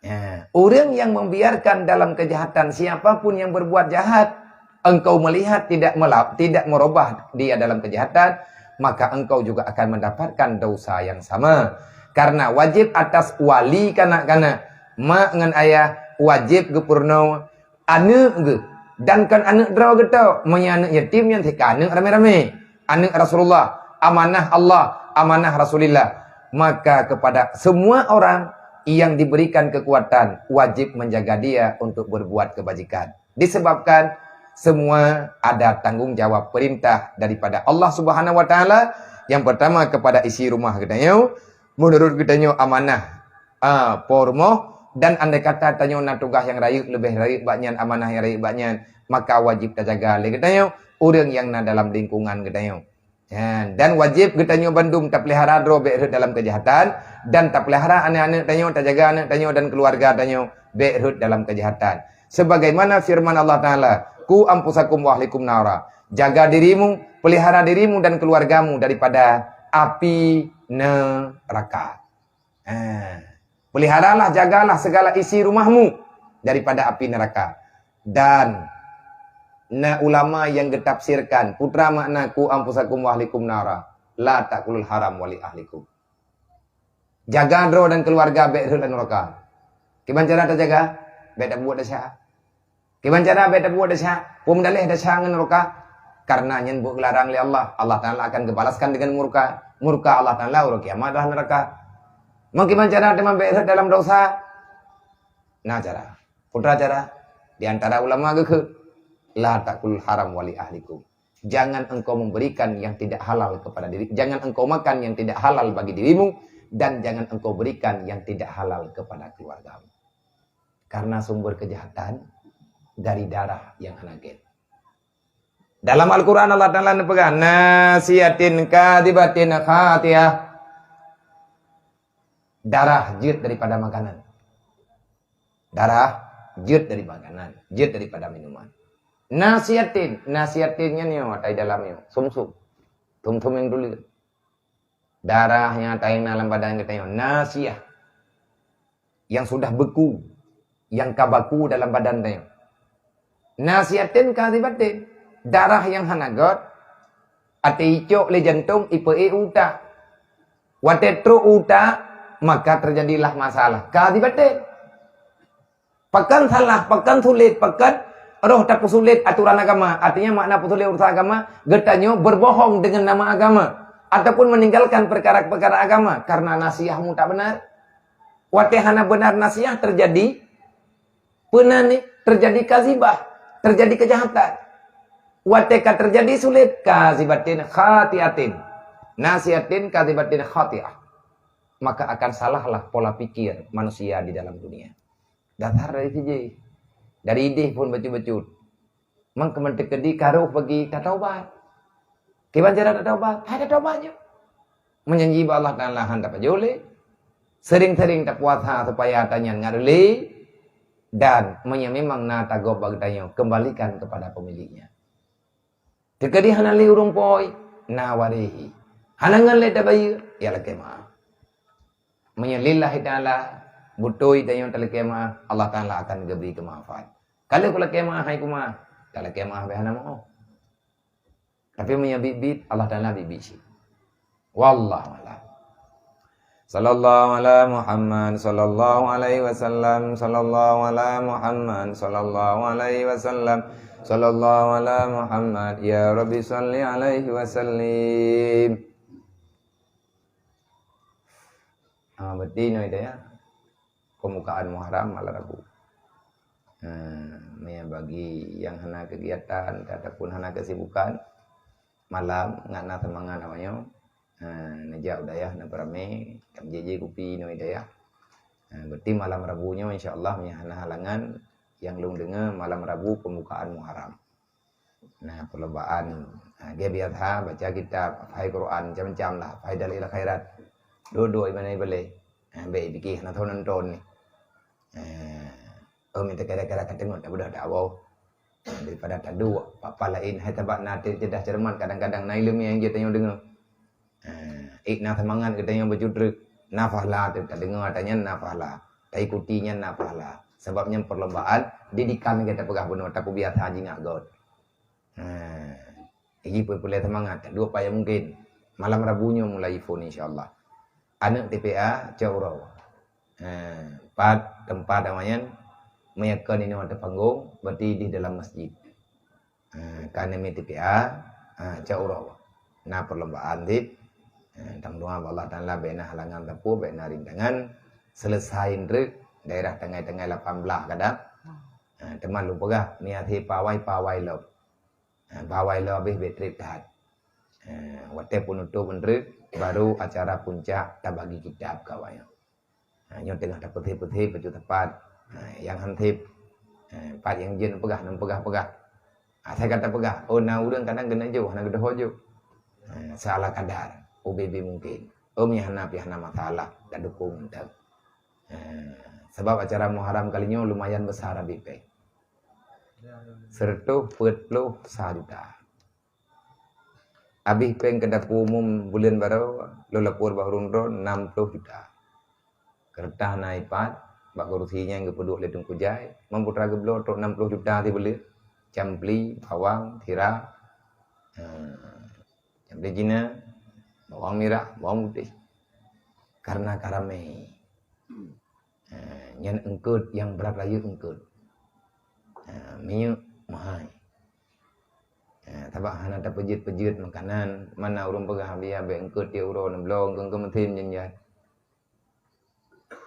[SPEAKER 1] Ya. Orang yang membiarkan dalam kejahatan, siapapun yang berbuat jahat, engkau melihat tidak merubah dia dalam kejahatan, maka engkau juga akan mendapatkan dosa yang sama. Karena wajib atas wali kana mak ngan ayah wajib gepurno anak ge dan kan anak draw getau anak yatim yang thika anak rame-rame anak Rasulullah amanah Allah amanah Rasulullah. Maka kepada semua orang yang diberikan kekuatan wajib menjaga dia untuk berbuat kebajikan. Disebabkan semua ada tanggung jawab perintah daripada Allah Subhanahu wa taala. Yang pertama kepada isi rumah katanya, menurut katanya amanah pormo dan andai kata tanya nak tugas yang rayu lebih rayu banyak amanah yang rayu banyak, maka wajib terjaga le katanya orang yang na dalam lingkungan katanya. Dan wajib katanya bandung tak pelihara drobek dalam kejahatan dan tak pelihara anak-anak tanya tak jaga anak tanya dan keluarga tanya be'rut dalam kejahatan. Sebagaimana firman Allah taala, ku ampusakum wa ahlikum nara. Jaga dirimu, pelihara dirimu dan keluargamu daripada api neraka. Peliharalah, jagalah segala isi rumahmu daripada api neraka. Dan ulama yang getafsirkan putra makna ku ampusakum wa ahlikum nara la takulul haram wali ahlikum. Jaga dro dan keluarga be'rut dan neraka. Gimana cara terjaga? Beda buat dasya. Gimana cara beda buat dasya? Pum dalih dasya ngan neraka. Karena nyen bu larang li Allah. Allah Ta'ala akan kebalaskan dengan murka. Murka Allah Ta'ala ura kiamat adalah neraka. Mau gimana cara teman be'rut dalam dosa? Nah cara. Putra cara. Di antara ulama ke la takul haram wali ahlikum. Jangan engkau memberikan yang tidak halal kepada diri. Jangan engkau makan yang tidak halal bagi dirimu. Dan jangan engkau berikan yang tidak halal kepada keluargamu. Karena sumber kejahatan dari darah yang hanagin. Dalam Al-Quran Allah Ta'ala nepegan nasiyatin kadibatin khatiyah. Darah jid daripada makanan. Darah jid dari makanan. Jid daripada minuman. Nasiatinnya nih tai dalamnya sumsum tum-tum yang dulu darahnya tai dalam badan kita nasiah yang sudah beku yang kabaku dalam badan tanya nasiatin kadibatin darah yang hanagot ati icok le jantung ipe uta watetro uta maka terjadilah masalah kadibatin pekan salah pekan sulit pekan roh tak sulit aturan agama. Artinya makna sulit urusan agama. Getanya berbohong dengan nama agama. Ataupun meninggalkan perkara-perkara agama. Karena nasihatmu tak benar. Watehana benar nasihat terjadi. Penani terjadi kazibah. Terjadi kejahatan. Wateka terjadi sulit. Kazibatin khatiatin. Nasihatin kazibatin khatiah. Maka akan salahlah pola pikir manusia di dalam dunia. Datar dari sini. Dari ide pun bacut-bacut. Mang kementek kedi karuh bagi kataubat. Gimana cara kataubat? Ada taubatnya. Menyanyi Allah Ta'ala hendak pajole. Sering-sering tak puasa supaya tanya ngareli. Dan memang nata gobag tanya kembalikan kepada pemiliknya. Tekedi hanali urung poi nawarihi. Hanangan le tabayu ya lakema. Menyalillahi Ta'ala butoi tanya talakema Allah Ta'ala akan beri kemaafan. Kalau kula kemah hai kuma, kalau kemah behana mau. Tapi menyabit Allah Ta'ala bibisi. Wallahu a'lam. Sallallahu ala Muhammad sallallahu alaihi wasallam sallallahu ala Muhammad sallallahu alaihi wasallam sallallahu ala Muhammad ya Rabbi salli alaihi wasallim. Betina itu ya. Pembukaan Muharram malam Rabu. Bagi yang hana kegiatan ataupun hana kesibukan malam ngana temangan namanya najak udayah na perame kam jeje kupi no idayah berarti malam Rabunya insyaallah hana halangan yang lung dengar malam Rabu pembukaan Muharram Nah, perlombaan biasa baca kitab, hafal Quran macam-macam lah, hafal dalil khairat. Dua-dua mana boleh. Baik fikir nak tahu nonton ni. Minta kira-kira ketengok tak budak tak awal. Daripada tak dua, apa lain hai tabak nanti cerdas cermat kadang-kadang na ilmu yang kita yang dengar. Nak semangat kita yang berjudruk nafahlah tak dengar katanya nafahlah. Tak ikutinya nafahlah. Sebabnya perlombaan didikan kita pegah benar tak biasa haji ngak god. Ini pun boleh semangat. Dua payah mungkin. Malam Rabunya mulai phone insyaAllah. Anak TPA Caurau. Tempat namanya meyakan ini ada panggung. Berarti di dalam masjid. Karena TPA Caurau. Nah perlombaan dit. Tang doa Allah Ta'ala bina halangan tapu, bina rintangan. Selesai ndrek. Daerah tengah-tengah 18 kadang. Teman lupa kah? Niati pawai lo. Pawai lo habis betrip tahat. Waktu penutup ndrek. Baru acara puncak tak bagi kitab kawan. Yang tengah tak putih-putih baju tepat. Yang hantip. Part yang jen pegah, nam pegah-pegah. Saya kata pegah. Oh, na udang kadang kena jauh, na kena hojo. Salah kadar. OBB mungkin. Mihana masalah. Tak dukung. Sebab acara Muharram kalinya lumayan besar habis. Serta 41 juta. Habis peng ke dapur umum bulan baru, lo lapor baru ron 60 juta. Kertas naik pat, bak kursinya yang kepeduk ledung kujai, memputra geblo untuk 60 juta ti beli. Campli, bawang, tiram, campli Cina, bawang merah, bawang putih. Karena karame. Yang engkut, yang berat raya engkut. Minyak mahal. Tabak hana tak pejit makanan. Mana urung pegah dia engkut dia urang blong keng kementin jenjat.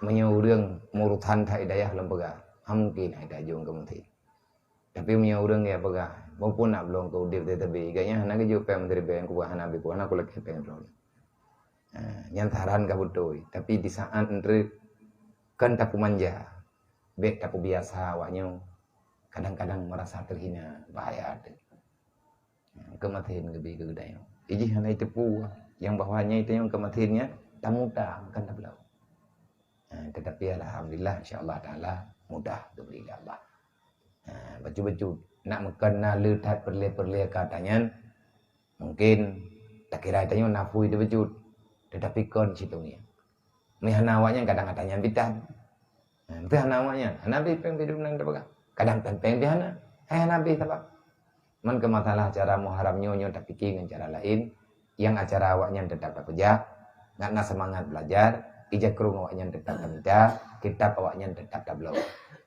[SPEAKER 1] Menyo urang murutan tak hidayah lem pegah. Mungkin ada jong kementin. Tapi menyo urang ya pegah. Maupun nak blong ke udip tetapi ganya hana ke jo pem dari ben ku hana be ku hana ku lek pem blong. Yang saran ka betul. Tapi di saat entre kan tapu manja. Bek tapu biasa awaknya. Kadang-kadang merasa terhina, bahaya ada. Kematian lebih kedai. Iji hana itu pu yang bawahnya itu yang kematiannya tak mudah kan tak belau. Tetapi alhamdulillah insyaallah taala mudah diberi Allah. Baju-baju nak mekena letat perle-perle katanya mungkin tak kira tanya nafu itu baju tetapi kon situ ni. Mihana awaknya kadang katanya bitan. Itu hana awaknya. Nabi peng hidup nang dapat. Kadang peng dia hana nabi tak. Man ke masalah acara Muharram nyonya tak fikir dengan cara lain. Yang acara awaknya tetap tak kerja. Ngana semangat belajar. Ijak kerung awaknya tetap tak minta. Kitab awaknya tetap tak belum.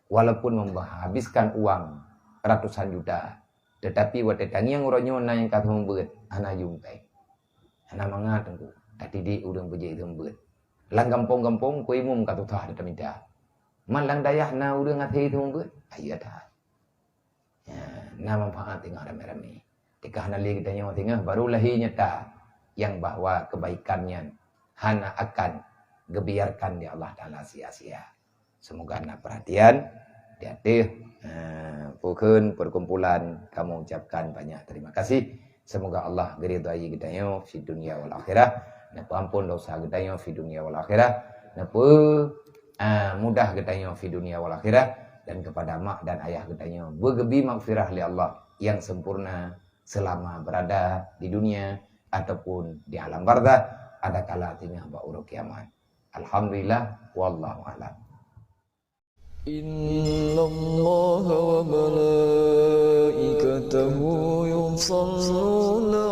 [SPEAKER 1] Walaupun menghabiskan uang ratusan juta. Tetapi watetangi yang uronyo na yang kata membuat. Ana jumpai. Ana mangat tengku. Tak didik udang berjaya itu membuat. Lang kampung-kampung ku imum kata tak ada minta. Man lang dayah na udang ngatih itu membuat. Ayo dah. Nah manfaat tinggal rame-rame. Ketika nali kita nyawa tinggal barulah nyata yang bahwa kebaikannya hana akan gebiarkan di Allah Ta'ala sia-sia. Semoga anda perhatian. Diatih pukun perkumpulan kamu ucapkan banyak terima kasih. Semoga Allah geridai kita nyawa di dunia wal akhirah. Napa ampun dosa kita nyawa di dunia wal akhirah. Napa mudah kita nyawa di dunia wal akhirah. Dan kepada mak dan ayah katanya bergebi maghfirah li Allah yang sempurna selama berada di dunia ataupun di alam barzah ada kala tinggal ba'uruk kiamat. Alhamdulillah wallahu a'lam.
[SPEAKER 2] Innallaha wa malaikatahu yusalluna